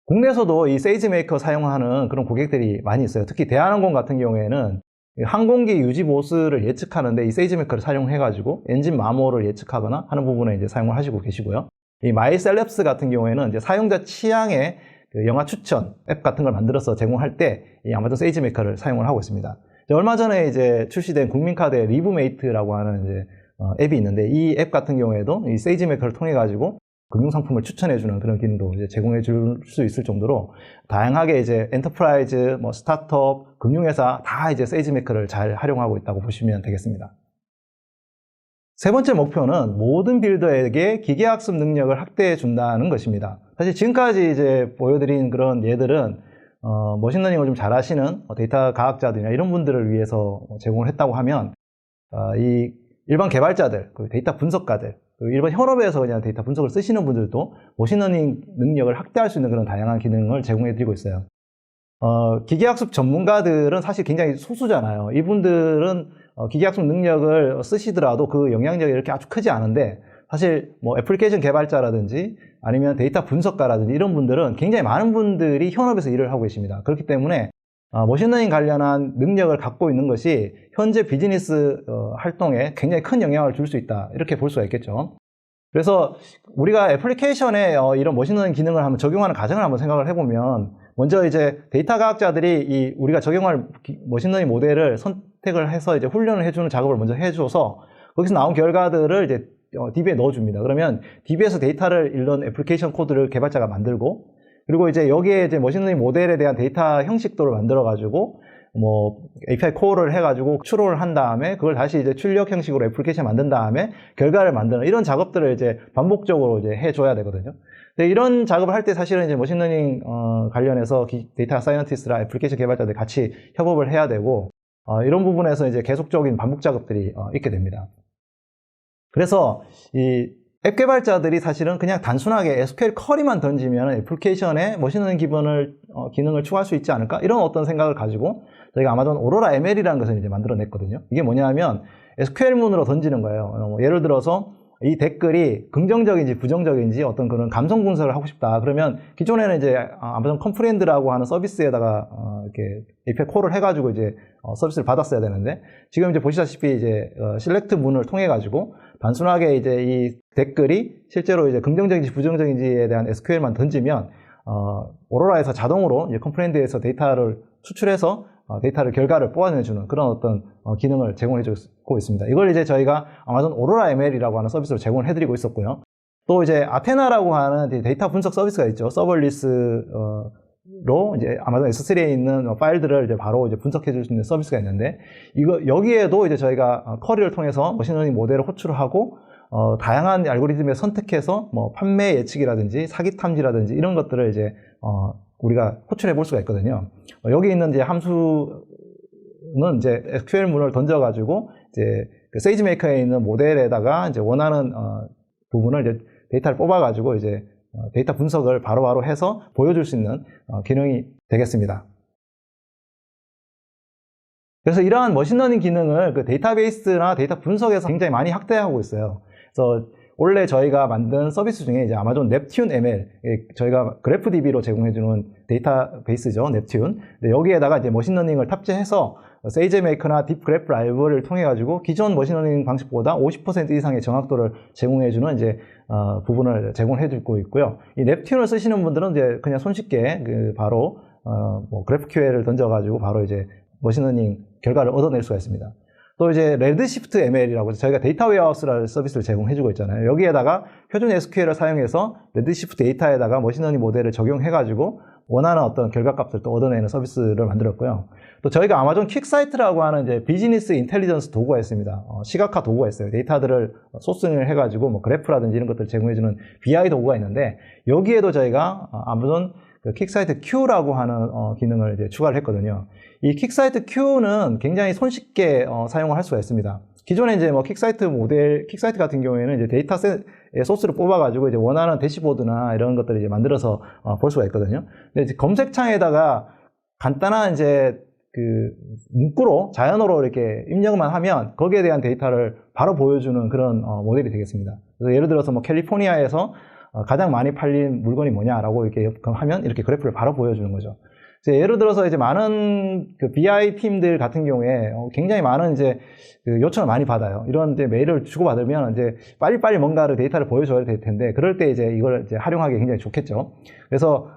Speaker 1: 국내에서도 이 세이지메이커 사용하는 그런 고객들이 많이 있어요. 특히 대한항공 같은 경우에는 항공기 유지 보수를 예측하는데 이 세이지메이커를 사용해가지고 엔진 마모를 예측하거나 하는 부분에 이제 사용을 하시고 계시고요. 이 마이셀럽스 같은 경우에는 이제 사용자 취향의 그 영화 추천 앱 같은 걸 만들어서 제공할 때 이 아마존 세이지메이커를 사용을 하고 있습니다. 얼마 전에 이제 출시된 국민카드의 리브메이트라고 하는 이제 앱이 있는데 이 앱 같은 경우에도 이 세이지메이커를 통해 가지고 금융상품을 추천해주는 그런 기능도 이제 제공해 줄 수 있을 정도로 다양하게 이제 엔터프라이즈, 뭐 스타트업, 금융회사 다 이제 세이지메이커를 잘 활용하고 있다고 보시면 되겠습니다. 세 번째 목표는 모든 빌더에게 기계학습 능력을 확대해 준다는 것입니다. 사실 지금까지 이제 보여드린 그런 예들은 머신러닝을 좀 잘 하시는 데이터 과학자들이나 이런 분들을 위해서 제공을 했다고 하면 이 일반 개발자들, 그리고 데이터 분석가들, 그리고 일반 현업에서 그냥 데이터 분석을 쓰시는 분들도 머신러닝 능력을 확대할 수 있는 그런 다양한 기능을 제공해 드리고 있어요. 기계학습 전문가들은 사실 굉장히 소수잖아요. 이분들은 기계학습 능력을 쓰시더라도 그 영향력이 이렇게 아주 크지 않은데 사실 뭐 애플리케이션 개발자라든지 아니면 데이터 분석가라든지 이런 분들은 굉장히 많은 분들이 현업에서 일을 하고 계십니다. 그렇기 때문에 머신러닝 관련한 능력을 갖고 있는 것이 현재 비즈니스 활동에 굉장히 큰 영향을 줄 수 있다, 이렇게 볼 수가 있겠죠. 그래서 우리가 애플리케이션에 이런 머신러닝 기능을 한번 적용하는 과정을 한번 생각을 해보면 먼저 이제 데이터 과학자들이 우리가 적용할 머신러닝 모델을 선택을 해서 이제 훈련을 해주는 작업을 먼저 해줘서 거기서 나온 결과들을 이제 DB에 넣어줍니다. 그러면 DB에서 데이터를 읽는 애플리케이션 코드를 개발자가 만들고, 그리고 이제 여기에 이제 머신러닝 모델에 대한 데이터 형식도를 만들어가지고 뭐 API 콜을 해가지고 추론을 한 다음에 그걸 다시 이제 출력 형식으로 애플리케이션 만든 다음에 결과를 만드는 이런 작업들을 이제 반복적으로 이제 해줘야 되거든요. 근데 이런 작업을 할 때 사실은 이제 머신러닝 관련해서 데이터 사이언티스트랑 애플리케이션 개발자들 같이 협업을 해야 되고 이런 부분에서 이제 계속적인 반복 작업들이 있게 됩니다. 그래서 이 앱 개발자들이 사실은 그냥 단순하게 SQL 쿼리만 던지면 애플리케이션에 머신러닝 기능을 추가할 수 있지 않을까? 이런 어떤 생각을 가지고 저희가 아마존 오로라 ML이라는 것을 이제 만들어냈거든요. 이게 뭐냐면 SQL문으로 던지는 거예요. 예를 들어서 이 댓글이 긍정적인지 부정적인지 어떤 그런 감성 분석을 하고 싶다. 그러면 기존에는 이제 아마존 컴프렌드라고 하는 서비스에다가 이렇게 API 콜을 해가지고 이제 서비스를 받았어야 되는데, 지금 이제 보시다시피 이제 실렉트 문을 통해 가지고 단순하게 이제 이 댓글이 실제로 이제 긍정적인지 부정적인지에 대한 SQL만 던지면 오로라에서 자동으로 이제 컴프렌드에서 데이터를 추출해서 데이터를 결과를 뽑아내주는 그런 어떤 기능을 제공해주고 있습니다. 이걸 이제 저희가 아마존 오로라 ML이라고 하는 서비스로 제공을 해드리고 있었고요. 또 이제 아테나라고 하는 데이터 분석 서비스가 있죠. 서버리스로 이제 아마존 S3에 있는 파일들을 이제 바로 이제 분석해줄 수 있는 서비스가 있는데, 여기에도 이제 저희가 쿼리를 통해서 머신러닝 모델을 호출을 하고 다양한 알고리즘을 선택해서 뭐 판매 예측이라든지 사기 탐지라든지 이런 것들을 이제 우리가 호출해 볼 수가 있거든요. 여기 있는 이제 함수는 이제 SQL문을 던져가지고 이제 그 세이지메이커에 있는 모델에다가 이제 원하는 부분을 이제 데이터를 뽑아가지고 이제 데이터 분석을 바로바로 해서 보여줄 수 있는 기능이 되겠습니다. 그래서 이러한 머신러닝 기능을 그 데이터베이스나 데이터 분석에서 굉장히 많이 확대하고 있어요. 그래서 원래 저희가 만든 서비스 중에 이제 아마존 넵튠 ML, 저희가 그래프DB로 제공해주는 데이터베이스죠, 넵튠. 근데 여기에다가 이제 머신러닝을 탑재해서 세이지메이커나 딥그래프 라이브러리를 통해 가지고 기존 머신러닝 방식보다 50% 이상의 정확도를 제공해주는 이제 부분을 제공해주고 있고요. 이 넵튠을 쓰시는 분들은 이제 그냥 손쉽게 바로 뭐 GraphQL을 던져가지고 바로 이제 머신러닝 결과를 얻어낼 수가 있습니다. 또 이제 레드시프트 ML이라고 해서 저희가 데이터 웨어하우스라는 서비스를 제공해주고 있잖아요. 여기에다가 표준 SQL을 사용해서 레드시프트 데이터에다가 머신러닝 모델을 적용해가지고 원하는 어떤 결과값을 또 얻어내는 서비스를 만들었고요. 또 저희가 아마존 퀵사이트라고 하는 이제 비즈니스 인텔리전스 도구가 있습니다. 시각화 도구가 있어요. 데이터들을 소싱을 해가지고 뭐 그래프라든지 이런 것들을 제공해주는 BI 도구가 있는데, 여기에도 저희가 아마존 퀵사이트 Q라고 하는 기능을 이제 추가를 했거든요. 이 퀵사이트 Q는 굉장히 손쉽게 사용을 할 수가 있습니다. 기존에 이제 뭐 퀵사이트 같은 경우에는 이제 데이터셋의 소스를 뽑아가지고 이제 원하는 대시보드나 이런 것들을 이제 만들어서 볼 수가 있거든요. 근데 이제 검색창에다가 간단한 이제 그 문구로 자연어로 이렇게 입력만 하면 거기에 대한 데이터를 바로 보여주는 그런 모델이 되겠습니다. 그래서 예를 들어서 뭐 캘리포니아에서 가장 많이 팔린 물건이 뭐냐라고 이렇게 하면 이렇게 그래프를 바로 보여주는 거죠. 예를 들어서 이제 많은 그 BI 팀들 같은 경우에 굉장히 많은 이제 그 요청을 많이 받아요. 이런 이제 메일을 주고받으면 이제 빨리빨리 뭔가를 데이터를 보여줘야 될 텐데, 그럴 때 이제 이걸 이제 활용하기 굉장히 좋겠죠. 그래서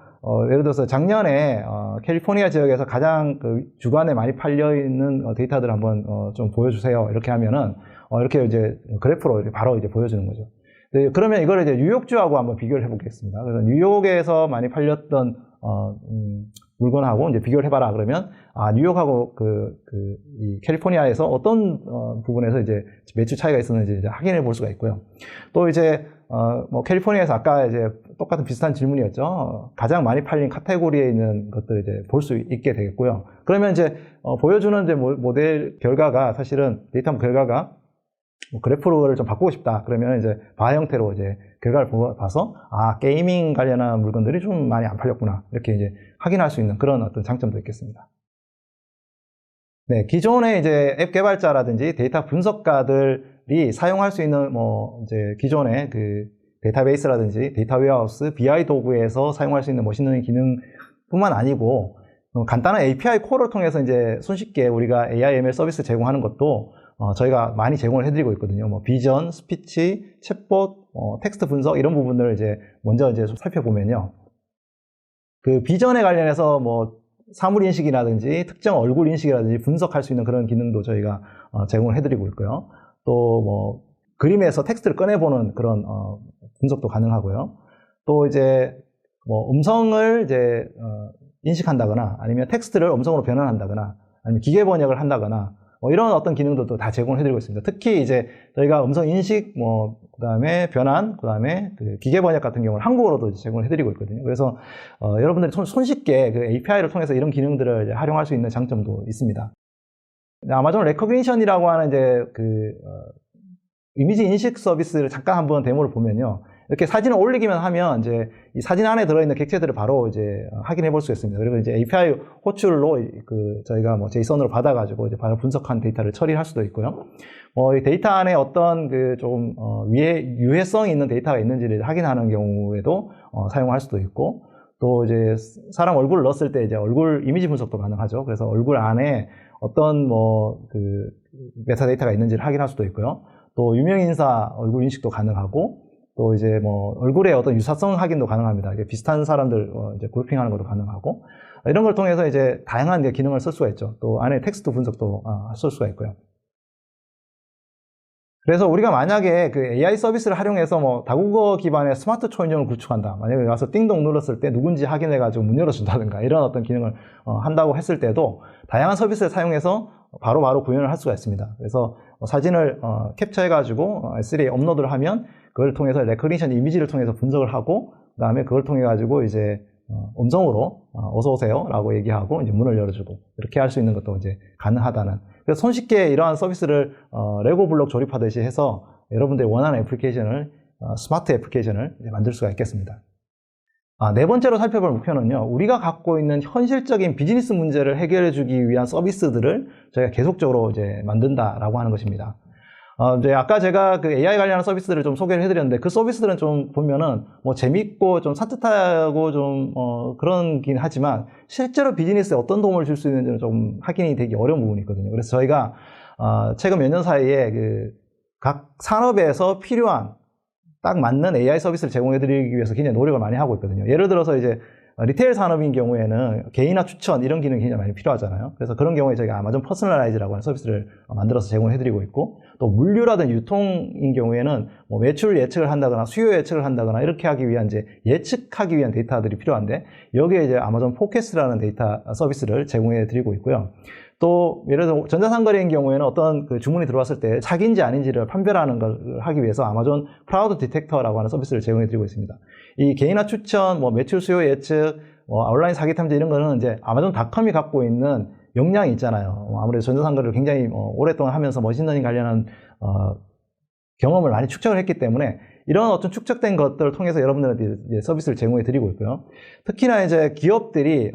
Speaker 1: 예를 들어서 작년에 캘리포니아 지역에서 가장 그 주간에 많이 팔려 있는 데이터들 한번 좀 보여주세요. 이렇게 하면은 이렇게 이제 그래프로 이렇게 바로 이제 보여주는 거죠. 네, 그러면 이걸 이제 뉴욕주하고 한번 비교를 해보겠습니다. 그래서 뉴욕에서 많이 팔렸던 물건하고 이제 비교를 해봐라 그러면, 뉴욕하고 이 캘리포니아에서 어떤 부분에서 이제 매출 차이가 있었는지 이제 확인해 볼 수가 있고요. 또 이제 뭐 캘리포니아에서 아까 이제 똑같은 비슷한 질문이었죠. 가장 많이 팔린 카테고리에 있는 것들 이제 볼 수 있게 되겠고요. 그러면 이제 보여주는 이제 모델 결과가 사실은 데이터 결과가 그래프를 좀 바꾸고 싶다. 그러면 이제 바 형태로 이제 결과를 봐서 게이밍 관련한 물건들이 좀 많이 안 팔렸구나. 이렇게 이제 확인할 수 있는 그런 어떤 장점도 있겠습니다. 네, 기존의 이제 앱 개발자라든지 데이터 분석가들이 사용할 수 있는 뭐 이제 기존의 그 데이터베이스라든지 데이터 웨어하우스, BI 도구에서 사용할 수 있는 머신러닝 기능뿐만 아니고 간단한 API 콜을 통해서 이제 손쉽게 우리가 AI, ML 서비스 제공하는 것도 저희가 많이 제공을 해드리고 있거든요. 뭐 비전, 스피치, 챗봇, 텍스트 분석 이런 부분들을 이제 먼저 이제 좀 살펴보면요. 그 비전에 관련해서 뭐 사물 인식이라든지 특정 얼굴 인식이라든지 분석할 수 있는 그런 기능도 저희가 제공을 해드리고 있고요. 또 뭐 그림에서 텍스트를 꺼내보는 그런 분석도 가능하고요. 또 이제 뭐 음성을 이제 인식한다거나 아니면 텍스트를 음성으로 변환한다거나 아니면 기계 번역을 한다거나 이런 어떤 기능들도 다 제공을 해드리고 있습니다. 특히 이제 저희가 음성 인식, 그다음에 변환, 그다음에 그 기계 번역 같은 경우는 한국어로도 제공을 해드리고 있거든요. 그래서 여러분들이 손쉽게 그 API를 통해서 이런 기능들을 이제 활용할 수 있는 장점도 있습니다. 아마존 레커그니션이라고 하는 이제 이미지 인식 서비스를 잠깐 한번 데모를 보면요. 이렇게 사진을 올리기만 하면 이제 이 사진 안에 들어있는 객체들을 바로 이제 확인해 볼 수 있습니다. 그리고 이제 API 호출로 저희가 뭐 JSON으로 받아가지고 이제 바로 분석한 데이터를 처리할 수도 있고요. 이 데이터 안에 어떤 유해성이 있는 데이터가 있는지를 확인하는 경우에도 사용할 수도 있고, 또 이제 사람 얼굴을 넣었을 때 이제 얼굴 이미지 분석도 가능하죠. 그래서 얼굴 안에 어떤 메타데이터가 있는지를 확인할 수도 있고요. 또 유명인사 얼굴 인식도 가능하고, 또 이제 얼굴의 어떤 유사성 확인도 가능합니다. 이게 비슷한 사람들 이제 그룹핑하는 것도 가능하고, 이런 걸 통해서 이제 다양한 기능을 쓸 수가 있죠. 또 안에 텍스트 분석도 쓸 수가 있고요. 그래서 우리가 만약에 그 AI 서비스를 활용해서 다국어 기반의 스마트 초인종을 구축한다. 만약에 가서 띵동 눌렀을 때 누군지 확인해가지고 문 열어준다든가 이런 어떤 기능을 한다고 했을 때도 다양한 서비스를 사용해서 바로바로 구현을 할 수가 있습니다. 그래서 사진을 캡처해가지고 S3에 업로드를 하면 그걸 통해서 레커니션 이미지를 통해서 분석을 하고, 그 다음에 그걸 통해가지고 이제 음성으로 어서오세요 라고 얘기하고 이제 문을 열어주고 이렇게 할 수 있는 것도 이제 가능하다는. 그래서 손쉽게 이러한 서비스를 레고 블록 조립하듯이 해서 여러분들이 원하는 애플리케이션을 스마트 애플리케이션을 만들 수가 있겠습니다. 네 번째로 살펴볼 목표는요, 우리가 갖고 있는 현실적인 비즈니스 문제를 해결해 주기 위한 서비스들을 저희가 계속적으로 이제 만든다라고 하는 것입니다. 이제 아까 제가 그 AI 관련한 서비스들을 좀 소개를 해드렸는데, 그 서비스들은 좀 보면은 재밌고 좀 산뜻하고 좀 그런긴 하지만 실제로 비즈니스에 어떤 도움을 줄 수 있는지는 좀 확인이 되기 어려운 부분이 있거든요. 그래서 저희가 최근 몇 년 사이에 각 산업에서 필요한 딱 맞는 AI 서비스를 제공해드리기 위해서 굉장히 노력을 많이 하고 있거든요. 예를 들어서 이제 리테일 산업인 경우에는 개인화 추천 이런 기능이 굉장히 많이 필요하잖아요. 그래서 그런 경우에 저희가 아마존 퍼스널라이즈라고 하는 서비스를 만들어서 제공을 해드리고 있고, 또 물류라든 유통인 경우에는 매출 예측을 한다거나 수요 예측을 한다거나 이렇게 하기 위한 이제 예측하기 위한 데이터들이 필요한데, 여기에 이제 아마존 포캐스트라는 데이터 서비스를 제공해드리고 있고요. 또 예를 들어 전자상거래인 경우에는 어떤 주문이 들어왔을 때 사기인지 아닌지를 판별하는 걸 하기 위해서 아마존 프라우드 디텍터라고 하는 서비스를 제공해 드리고 있습니다. 이 개인화 추천, 매출 수요 예측, 온라인 사기 탐지 이런 거는 이제 아마존닷컴이 갖고 있는 역량이 있잖아요. 아무래도 전자상거래를 굉장히 오랫동안 하면서 머신러닝 관련한 경험을 많이 축적을 했기 때문에 이런 어떤 축적된 것들을 통해서 여러분들한테 이제 서비스를 제공해 드리고 있고요. 특히나 이제 기업들이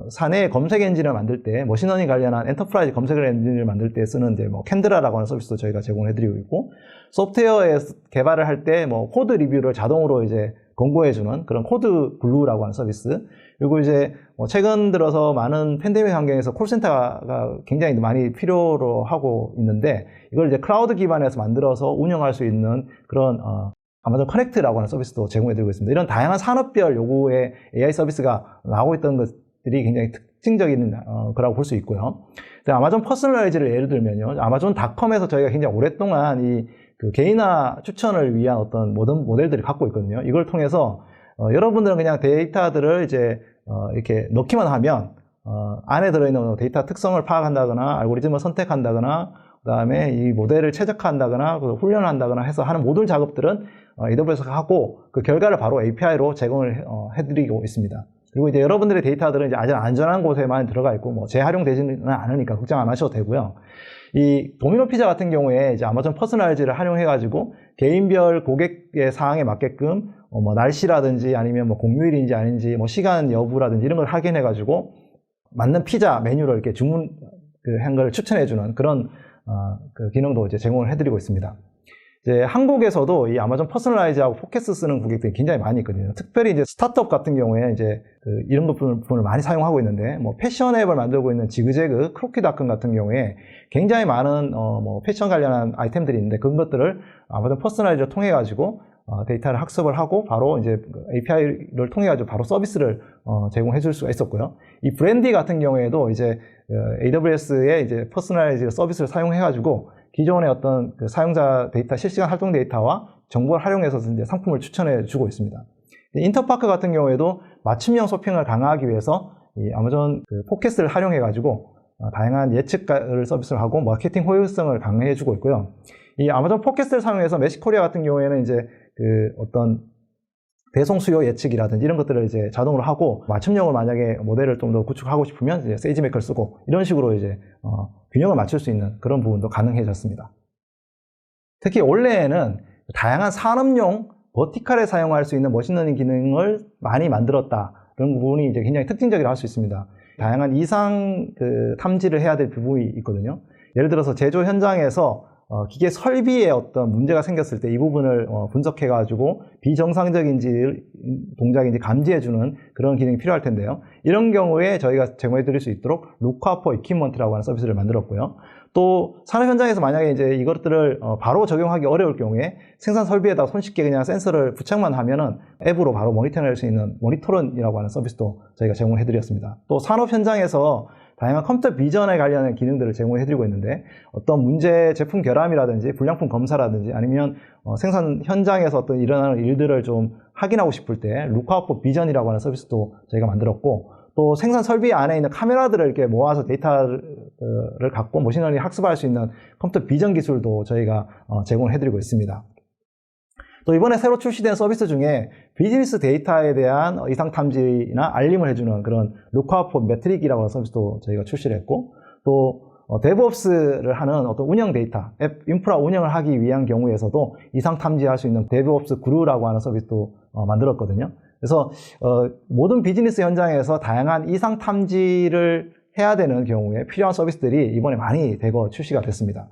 Speaker 1: 사내 검색 엔진을 만들 때, 머신러닝 관련한 엔터프라이즈 검색 엔진을 만들 때 쓰는 이제 캔드라라고 하는 서비스도 저희가 제공해 드리고 있고, 소프트웨어에 개발을 할 때 코드 리뷰를 자동으로 이제 권고해 주는 그런 코드 블루라고 하는 서비스. 그리고 이제 최근 들어서 많은 팬데믹 환경에서 콜센터가 굉장히 많이 필요로 하고 있는데, 이걸 이제 클라우드 기반에서 만들어서 운영할 수 있는 그런 아마존 커넥트라고 하는 서비스도 제공해드리고 있습니다. 이런 다양한 산업별 요구의 AI 서비스가 나오고 있던 것들이 굉장히 특징적인 거라고 볼 수 있고요. 아마존 퍼스널라이즈를 예를 들면요, 아마존닷컴에서 저희가 굉장히 오랫동안 개인화 추천을 위한 어떤 모델들을 갖고 있거든요. 이걸 통해서 여러분들은 그냥 데이터들을 이제 이렇게 넣기만 하면 안에 들어있는 데이터 특성을 파악한다거나 알고리즘을 선택한다거나 그 다음에 이 모델을 최적화한다거나 훈련을 한다거나 해서 하는 모든 작업들은 AWS가 하고, 그 결과를 바로 API로 제공을 해드리고 있습니다. 그리고 이제 여러분들의 데이터들은 이제 아주 안전한 곳에만 들어가 있고 재활용되지는 않으니까 걱정 안 하셔도 되고요. 이 도미노 피자 같은 경우에 이제 아마존 퍼스널라이즈를 활용해가지고 개인별 고객의 사항에 맞게끔 날씨라든지 아니면 공휴일인지 아닌지 시간 여부라든지 이런 걸 확인해가지고 맞는 피자 메뉴를 이렇게 주문한 걸 추천해주는 그런 기능도 이제 제공을 해드리고 있습니다. 이제 한국에서도 이 아마존 퍼스널라이즈하고 포캐스트 쓰는 고객들이 굉장히 많이 있거든요. 특별히 이제 스타트업 같은 경우에 이제 이런 부분을 많이 사용하고 있는데, 패션 앱을 만들고 있는 지그재그, 크로키닷컴 같은 경우에 굉장히 많은 패션 관련한 아이템들이 있는데, 그런 것들을 아마존 퍼스널라이즈를 통해 가지고 데이터를 학습을 하고 바로 이제 API를 통해 가지고 바로 서비스를 제공해 줄 수가 있었고요. 이 브랜디 같은 경우에도 이제 AWS의 이제 퍼스널라이즈 서비스를 사용해 가지고 기존의 어떤 사용자 데이터, 실시간 활동 데이터와 정보를 활용해서 이제 상품을 추천해 주고 있습니다. 인터파크 같은 경우에도 맞춤형 쇼핑을 강화하기 위해서 이 아마존 포캐스트를 활용해 가지고 다양한 예측을 서비스를 하고 마케팅 효율성을 강화해 주고 있고요. 이 아마존 포캐스트를 사용해서 메시코리아 같은 경우에는 이제 어떤 배송 수요 예측이라든지 이런 것들을 이제 자동으로 하고, 맞춤형을 만약에 모델을 좀 더 구축하고 싶으면 이제 세이지메이커를 쓰고 이런 식으로 이제 균형을 맞출 수 있는 그런 부분도 가능해졌습니다. 특히 올해에는 다양한 산업용 버티컬에 사용할 수 있는 머신러닝 기능을 많이 만들었다. 그런 부분이 이제 굉장히 특징적이라고 할 수 있습니다. 다양한 이상 탐지를 해야 될 부분이 있거든요. 예를 들어서 제조 현장에서 기계 설비에 어떤 문제가 생겼을 때 이 부분을 분석해가지고 비정상적인지 동작인지 감지해주는 그런 기능이 필요할 텐데요. 이런 경우에 저희가 제공해드릴 수 있도록 Lookup for Equipment라고 하는 서비스를 만들었고요. 또 산업 현장에서 만약에 이제 이것들을 바로 적용하기 어려울 경우에 생산 설비에다 손쉽게 그냥 센서를 부착만 하면은 앱으로 바로 모니터링할 수 있는 모니터런이라고 하는 서비스도 저희가 제공해드렸습니다. 또 산업 현장에서 다양한 컴퓨터 비전에 관련된 기능들을 제공해드리고 있는데 어떤 문제 제품 결함이라든지 불량품 검사라든지 아니면 생산 현장에서 어떤 일어나는 일들을 좀 확인하고 싶을 때 Lookup for Vision이라고 하는 서비스도 저희가 만들었고 또 생산 설비 안에 있는 카메라들을 이렇게 모아서 데이터를 갖고 머신러닝 학습할 수 있는 컴퓨터 비전 기술도 저희가 제공을 해드리고 있습니다. 또 이번에 새로 출시된 서비스 중에 비즈니스 데이터에 대한 이상 탐지나 알림을 해주는 그런 Lookup for Metric이라고 하는 서비스도 저희가 출시를 했고 또 DevOps를 하는 어떤 운영 데이터, 앱 인프라 운영을 하기 위한 경우에서도 이상 탐지할 수 있는 DevOps 그루라고 하는 서비스도 만들었거든요. 그래서 모든 비즈니스 현장에서 다양한 이상 탐지를 해야 되는 경우에 필요한 서비스들이 이번에 많이 대거 출시가 됐습니다.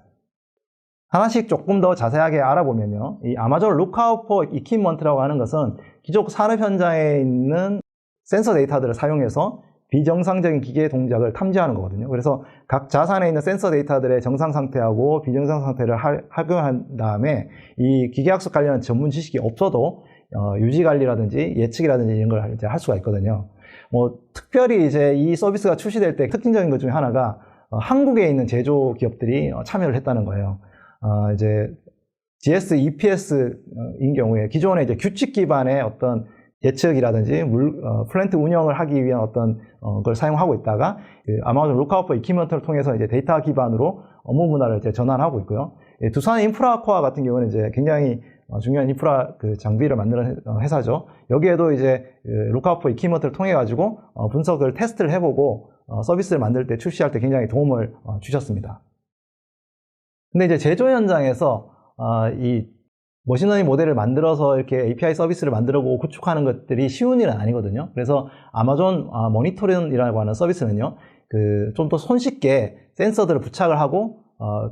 Speaker 1: 하나씩 조금 더 자세하게 알아보면요. 이 아마존 Lookup for Equipment라고 하는 것은 기존 산업 현장에 있는 센서 데이터들을 사용해서 비정상적인 기계 동작을 탐지하는 거거든요. 그래서 각 자산에 있는 센서 데이터들의 정상 상태하고 비정상 상태를 학용한 다음에 이 기계학습 관련한 전문 지식이 없어도 유지 관리라든지 예측이라든지 이런 걸 이제 할 수가 있거든요. 특별히 이제 이 서비스가 출시될 때 특징적인 것 중에 하나가 한국에 있는 제조 기업들이 참여를 했다는 거예요. 이제 GS, EPS인 경우에 기존에 이제 규칙 기반의 어떤 예측이라든지 플랜트 운영을 하기 위한 어떤 걸 사용하고 있다가 아마존 Lookup for Equipment를 통해서 이제 데이터 기반으로 업무 문화를 이제 전환하고 있고요. 두산 인프라코어 같은 경우는 이제 굉장히 중요한 인프라 장비를 만드는 회사죠. 여기에도 이제 Lookup for Equipment를 통해 가지고 분석을 테스트를 해보고 서비스를 만들 때 출시할 때 굉장히 도움을 주셨습니다. 근데 이제 제조 현장에서 이 머신러닝 모델을 만들어서 이렇게 API 서비스를 만들고 구축하는 것들이 쉬운 일은 아니거든요. 그래서 아마존 모니터링이라고 하는 서비스는요, 좀 더 손쉽게 센서들을 부착을 하고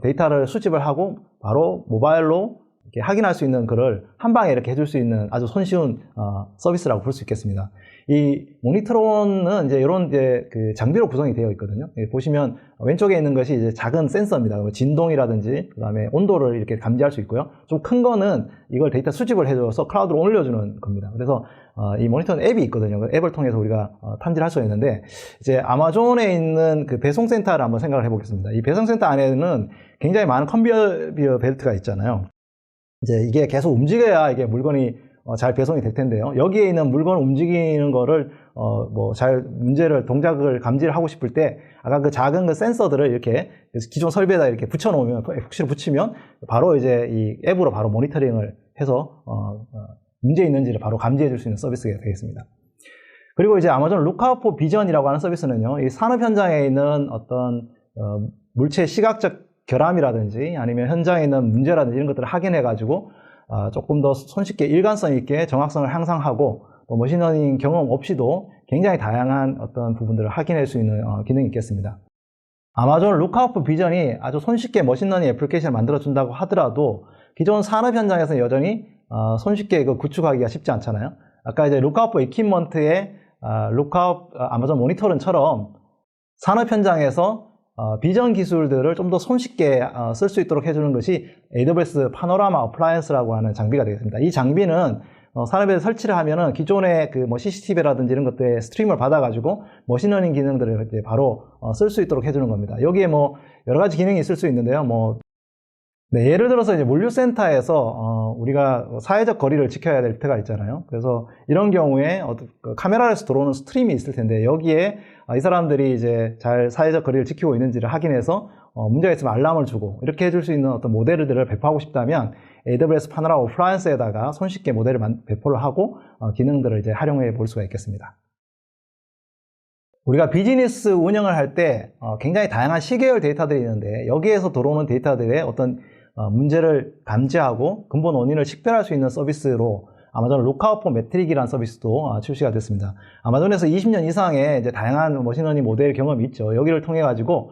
Speaker 1: 데이터를 수집을 하고 바로 모바일로 이렇게 확인할 수 있는 거를 한 방에 이렇게 해줄 수 있는 아주 손쉬운 서비스라고 볼 수 있겠습니다. 이 모니터론은 이제 이런 장비로 구성이 되어 있거든요. 보시면 왼쪽에 있는 것이 이제 작은 센서입니다. 진동이라든지 그다음에 온도를 이렇게 감지할 수 있고요. 좀 큰 거는 이걸 데이터 수집을 해줘서 클라우드로 올려주는 겁니다. 그래서 이 모니터는 앱이 있거든요. 그 앱을 통해서 우리가 탐지를 할 수가 있는데 이제 아마존에 있는 그 배송센터를 한번 생각을 해보겠습니다. 이 배송센터 안에는 굉장히 많은 컨베이어 벨트가 있잖아요. 이제 이게 계속 움직여야 이게 물건이 잘 배송이 될 텐데요. 여기에 있는 물건을 움직이는 거를 문제를 동작을 감지를 하고 싶을 때 아까 그 작은 그 센서들을 이렇게 기존 설비에다 이렇게 붙여놓으면 푹실을 붙이면 바로 이제 이 앱으로 바로 모니터링을 해서 문제 있는지를 바로 감지해 줄 수 있는 서비스가 되겠습니다. 그리고 이제 아마존 Lookup for Vision이라고 하는 서비스는요, 이 산업 현장에 있는 어떤 물체 시각적 결함이라든지 아니면 현장에 있는 문제라든지 이런 것들을 확인해 가지고 조금 더 손쉽게 일관성 있게 정확성을 향상하고 또 머신러닝 경험 없이도 굉장히 다양한 어떤 부분들을 확인할 수 있는 기능이 있겠습니다. 아마존 Lookup for Vision이 아주 손쉽게 머신러닝 애플리케이션을 만들어 준다고 하더라도 기존 산업 현장에서는 여전히 손쉽게 이거 구축하기가 쉽지 않잖아요. 아까 이제 Lookup for Equipment의 아마존 모니터링처럼 산업 현장에서 비전 기술들을 좀 더 손쉽게 쓸 수 있도록 해주는 것이 AWS 파노라마 어플라이언스라고 하는 장비가 되겠습니다. 이 장비는 산업에 설치를 하면은 기존의 CCTV라든지 이런 것들의 스트림을 받아가지고 머신러닝 기능들을 이제 바로 쓸 수 있도록 해주는 겁니다. 여기에 여러 가지 기능이 있을 수 있는데요. 네, 예를 들어서 이제 물류센터에서 우리가 사회적 거리를 지켜야 될 때가 있잖아요. 그래서 이런 경우에 카메라에서 들어오는 스트림이 있을 텐데 여기에 이 사람들이 이제 잘 사회적 거리를 지키고 있는지를 확인해서 문제가 있으면 알람을 주고 이렇게 해줄 수 있는 어떤 모델들을 배포하고 싶다면 AWS 파노라마 어플라이언스에다가 손쉽게 모델을 배포를 하고 기능들을 이제 활용해 볼 수가 있겠습니다. 우리가 비즈니스 운영을 할 때 굉장히 다양한 시계열 데이터들이 있는데 여기에서 들어오는 데이터들의 어떤 문제를 감지하고 근본 원인을 식별할 수 있는 서비스로 아마존 루크아웃 폼 매트릭이라는 서비스도 출시가 됐습니다. 아마존에서 20년 이상의 이제 다양한 머신러닝 모델 경험이 있죠. 여기를 통해 가지고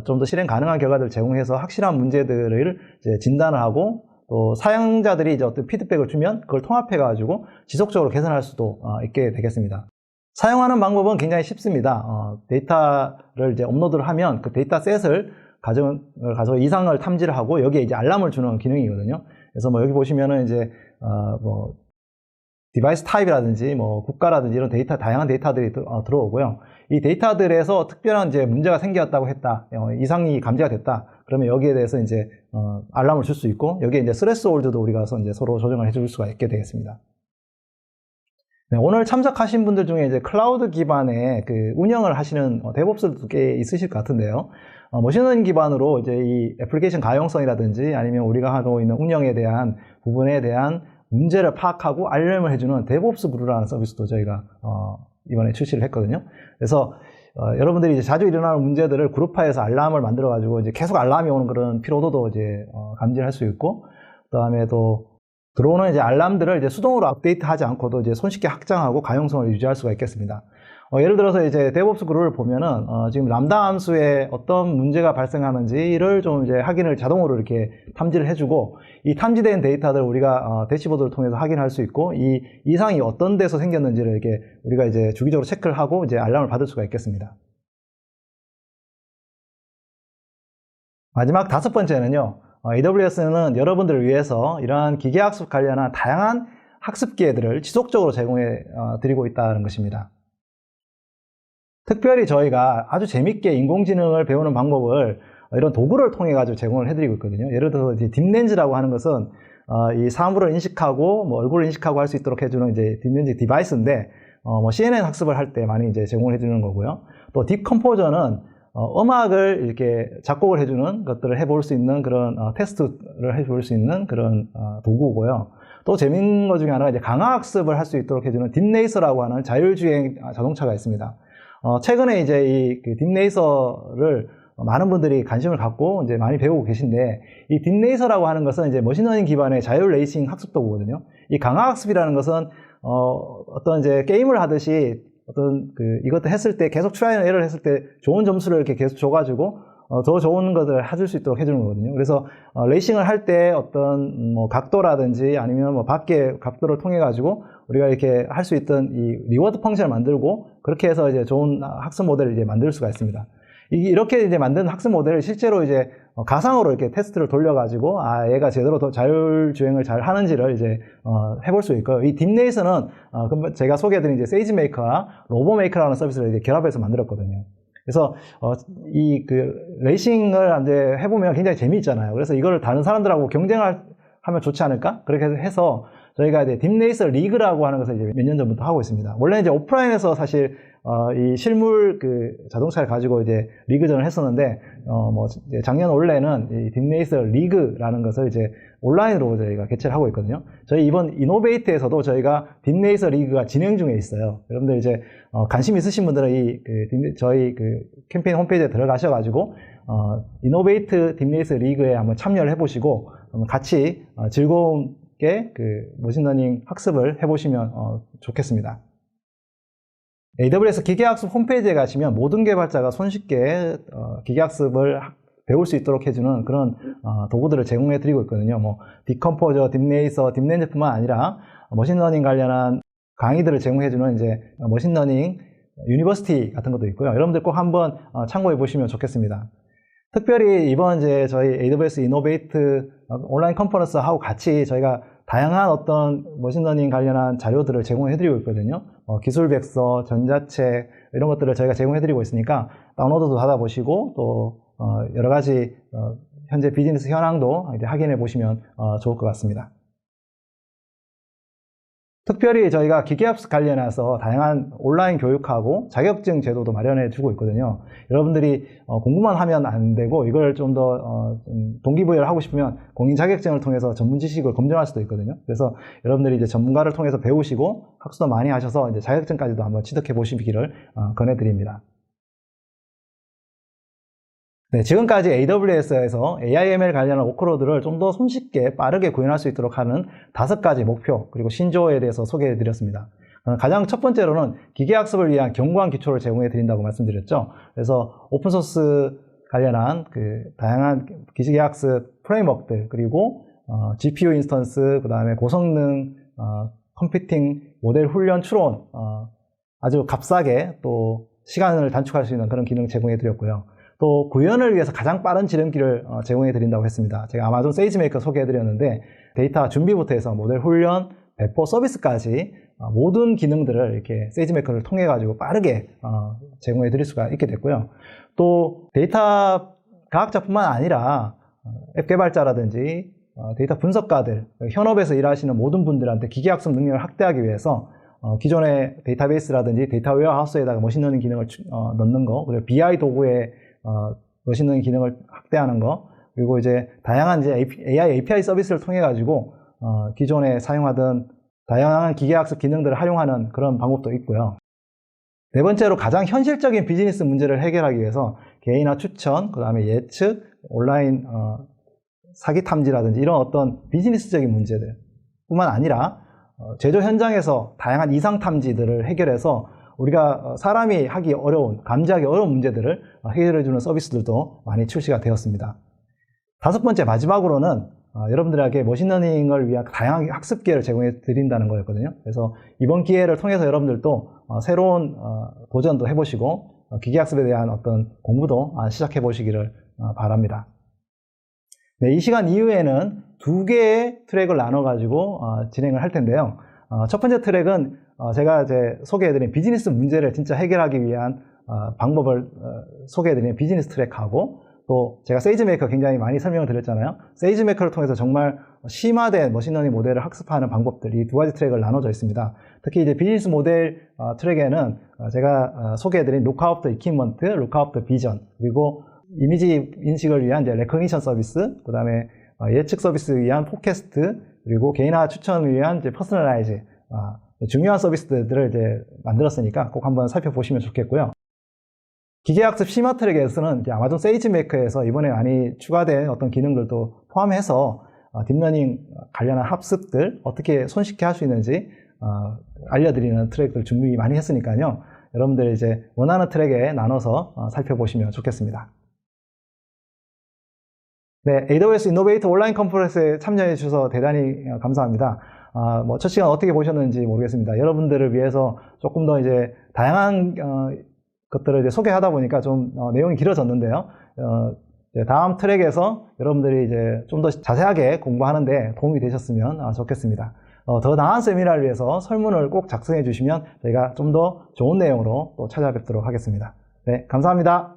Speaker 1: 좀 더 실행 가능한 결과들을 제공해서 확실한 문제들을 이제 진단을 하고 또 사용자들이 이제 어떤 피드백을 주면 그걸 통합해 가지고 지속적으로 개선할 수도 있게 되겠습니다. 사용하는 방법은 굉장히 쉽습니다. 데이터를 이제 업로드를 하면 그 데이터 셋을 가져 이상을 탐지를 하고 여기에 이제 알람을 주는 기능이거든요. 그래서 뭐 여기 보시면은 이제 뭐 디바이스 타입이라든지 뭐 국가라든지 이런 다양한 데이터들이 들어오고요. 이 데이터들에서 특별한 이제 문제가 생겼다고 했다, 이상이 감지가 됐다. 그러면 여기에 대해서 이제 알람을 줄 수 있고 여기에 이제 스레스홀드도 우리가 이제 서로 조정을 해줄 수가 있게 되겠습니다. 네, 오늘 참석하신 분들 중에 이제 클라우드 기반의 그 운영을 하시는 데브옵스도 꽤 있으실 것 같은데요. 머신러닝 기반으로 이제 이 애플리케이션 가용성이라든지 아니면 우리가 하고 있는 운영에 대한 부분에 대한 문제를 파악하고 알림을 해주는 데브옵스 브루라는 서비스도 저희가 이번에 출시를 했거든요. 그래서 여러분들이 이제 자주 일어나는 문제들을 그룹화해서 알람을 만들어 가지고 이제 계속 알람이 오는 그런 피로도도 이제 감지할 수 있고, 그다음에 또 들어오는 이제 알람들을 이제 수동으로 업데이트하지 않고도 이제 손쉽게 확장하고 가용성을 유지할 수가 있겠습니다. 예를 들어서 이제 데브옵스 그룹을 보면은 지금 람다 함수에 어떤 문제가 발생하는지를 좀 이제 확인을 자동으로 이렇게 탐지를 해주고, 이 탐지된 데이터들을 우리가 대시보드를 통해서 확인할 수 있고, 이 이상이 어떤 데서 생겼는지를 이렇게 우리가 이제 주기적으로 체크를 하고 이제 알람을 받을 수가 있겠습니다. 마지막 5번째는요. AWS는 여러분들을 위해서 이러한 기계학습 관련한 다양한 학습 기회들을 지속적으로 제공해 드리고 있다는 것입니다. 특별히 저희가 아주 재밌게 인공지능을 배우는 방법을 이런 도구를 통해 가지고 제공을 해드리고 있거든요. 예를 들어서 이제 딥렌즈라고 하는 것은 이 사물을 인식하고 뭐 얼굴을 인식하고 할 수 있도록 해주는 이제 딥렌즈 디바이스인데, 뭐 CNN 학습을 할 때 많이 이제 제공을 해주는 거고요. 또 딥컴포저는 음악을 이렇게 작곡을 해주는 것들을 해볼 수 있는 그런 테스트를 해볼 수 있는 그런 도구고요. 또 재밌는 것 중에 하나가 이제 강화학습을 할 수 있도록 해주는 딥레이서라고 하는 자율주행 자동차가 있습니다. 최근에 이제 이 딥레이서를 많은 분들이 관심을 갖고 이제 많이 배우고 계신데, 이 딥레이서라고 하는 것은 이제 머신러닝 기반의 자율 레이싱 학습 도구거든요. 이 강화학습이라는 것은 어떤 이제 게임을 하듯이 어떤 이것도 했을 때 계속 트라이 앤 에러를 했을 때 좋은 점수를 이렇게 계속 줘가지고 더 좋은 것을 해줄 수 있도록 해주는 거거든요. 그래서 레이싱을 할 때 어떤 뭐 각도라든지 아니면 뭐 밖의 각도를 통해 가지고 우리가 이렇게 할 수 있던 이 리워드 펑션을 만들고, 그렇게 해서 이제 좋은 학습 모델을 이제 만들 수가 있습니다. 이렇게 이제 만든 학습 모델을 실제로 이제 가상으로 이렇게 테스트를 돌려가지고 얘가 제대로 더 자율주행을 잘 하는지를 이제 해볼 수 있고요. 이 딥레이서는 제가 소개해드린 이제 세이지메이커와 로보메이커라는 서비스를 이제 결합해서 만들었거든요. 그래서 이 레이싱을 이제 해보면 굉장히 재미있잖아요. 그래서 이거를 다른 사람들하고 경쟁하면 좋지 않을까? 그렇게 해서 저희가 이제 딥레이서 리그라고 하는 것을 이제 몇 년 전부터 하고 있습니다. 원래 이제 오프라인에서 사실 이 실물 자동차를 가지고 이제 리그전을 했었는데, 뭐 작년 원래는 이 딥레이서 리그라는 것을 이제 온라인으로 저희가 개최를 하고 있거든요. 저희 이번 이노베이트에서도 저희가 딥레이서 리그가 진행 중에 있어요. 여러분들 이제 관심 있으신 분들은 저희 캠페인 홈페이지에 들어가셔가지고 이노베이트 딥레이서 리그에 한번 참여를 해보시고 같이 즐거운게 머신러닝 학습을 해보시면 좋겠습니다. AWS 기계학습 홈페이지에 가시면 모든 개발자가 손쉽게 기계학습을 배울 수 있도록 해주는 그런 도구들을 제공해 드리고 있거든요. 뭐 디컴포저, 딥레이서, 딥렌즈뿐만 아니라 머신러닝 관련한 강의들을 제공해 주는 이제 머신러닝 유니버시티 같은 것도 있고요. 여러분들 꼭 한번 참고해 보시면 좋겠습니다. 특별히 이번 이제 저희 AWS 이노베이트 온라인 컨퍼런스하고 같이 저희가 다양한 어떤 머신러닝 관련한 자료들을 제공해 드리고 있거든요. 기술 백서, 전자책 이런 것들을 저희가 제공해 드리고 있으니까 다운로드도 받아보시고 또 여러 가지 현재 비즈니스 현황도 이제 확인해 보시면 좋을 것 같습니다. 특별히 저희가 기계학습 관련해서 다양한 온라인 교육하고 자격증 제도도 마련해 주고 있거든요. 여러분들이 공부만 하면 안 되고 이걸 좀 더 동기부여를 하고 싶으면 공인 자격증을 통해서 전문 지식을 검증할 수도 있거든요. 그래서 여러분들이 이제 전문가를 통해서 배우시고 학습도 많이 하셔서 이제 자격증까지도 한번 취득해 보시기를 권해드립니다. 네, 지금까지 AWS에서 AI/ML 관련한 워크로드를 좀 더 손쉽게 빠르게 구현할 수 있도록 하는 5가지 목표 그리고 신조어에 대해서 소개해 드렸습니다. 가장 첫 번째로는 기계학습을 위한 견고한 기초를 제공해 드린다고 말씀드렸죠. 그래서 오픈소스 관련한 다양한 기계학습 프레임워크들 그리고 GPU 인스턴스 그다음에 고성능 컴퓨팅 모델 훈련 추론 아주 값싸게 또 시간을 단축할 수 있는 그런 기능 제공해 드렸고요. 또 구현을 위해서 가장 빠른 지름길을 제공해 드린다고 했습니다. 제가 아마존 세이지메이커 소개해 드렸는데 데이터 준비부터 해서 모델 훈련, 배포 서비스까지 모든 기능들을 이렇게 세이지메이커를 통해 가지고 빠르게 제공해 드릴 수가 있게 됐고요. 또 데이터 과학자뿐만 아니라 앱 개발자라든지 데이터 분석가들, 현업에서 일하시는 모든 분들한테 기계학습 능력을 확대하기 위해서 기존의 데이터베이스라든지 데이터 웨어하우스에다가 머신러닝 기능을 넣는 거, 그리고 BI 도구에 머신러닝 기능을 확대하는 거, 그리고 이제 다양한 이제 AI API 서비스를 통해 가지고 기존에 사용하던 다양한 기계학습 기능들을 활용하는 그런 방법도 있고요. 네 번째로 가장 현실적인 비즈니스 문제를 해결하기 위해서 개인화 추천, 그 다음에 예측, 온라인 사기 탐지라든지 이런 어떤 비즈니스적인 문제들 뿐만 아니라 제조 현장에서 다양한 이상 탐지들을 해결해서 우리가 사람이 하기 어려운, 감지하기 어려운 문제들을 해결해주는 서비스들도 많이 출시가 되었습니다. 5번째 마지막으로는 여러분들에게 머신러닝을 위한 다양한 학습 기회를 제공해 드린다는 거였거든요. 그래서 이번 기회를 통해서 여러분들도 새로운 도전도 해보시고 기계학습에 대한 어떤 공부도 시작해 보시기를 바랍니다. 네, 이 시간 이후에는 2개의 트랙을 나눠 가지고 진행을 할 텐데요. 첫 번째 트랙은 제가 이제 소개해드린 비즈니스 문제를 진짜 해결하기 위한 방법을 소개해드리는 비즈니스 트랙하고, 또 제가 세이지메이커 굉장히 많이 설명을 드렸잖아요. 세이지메이커를 통해서 정말 심화된 머신러닝 모델을 학습하는 방법들, 이 2가지 트랙을 나눠져 있습니다. 특히 이제 비즈니스 모델 트랙에는 제가 소개해드린 lookup the equipment, lookup the vision, 그리고 이미지 인식을 위한 이제 레커니션 서비스, 그 다음에 예측 서비스를 위한 포캐스트, 그리고 개인화 추천을 위한 이제 퍼스널라이즈, 중요한 서비스들을 이제 만들었으니까 꼭 한번 살펴보시면 좋겠고요. 기계학습 심화 트랙에서는 이제 아마존 세이지메이커에서 이번에 많이 추가된 어떤 기능들도 포함해서 딥러닝 관련한 학습들 어떻게 손쉽게 할 수 있는지 알려드리는 트랙들 준비 많이 했으니까요. 여러분들 이제 원하는 트랙에 나눠서 살펴보시면 좋겠습니다. 네, AWS 이노베이터 온라인 컨퍼런스에 참여해 주셔서 대단히 감사합니다. 첫 시간 어떻게 보셨는지 모르겠습니다. 여러분들을 위해서 조금 더 이제 다양한 것들을 이제 소개하다 보니까 좀 내용이 길어졌는데요. 다음 트랙에서 여러분들이 이제 좀 더 자세하게 공부하는데 도움이 되셨으면 좋겠습니다. 더 나은 세미나를 위해서 설문을 꼭 작성해 주시면 저희가 좀 더 좋은 내용으로 또 찾아뵙도록 하겠습니다. 네, 감사합니다.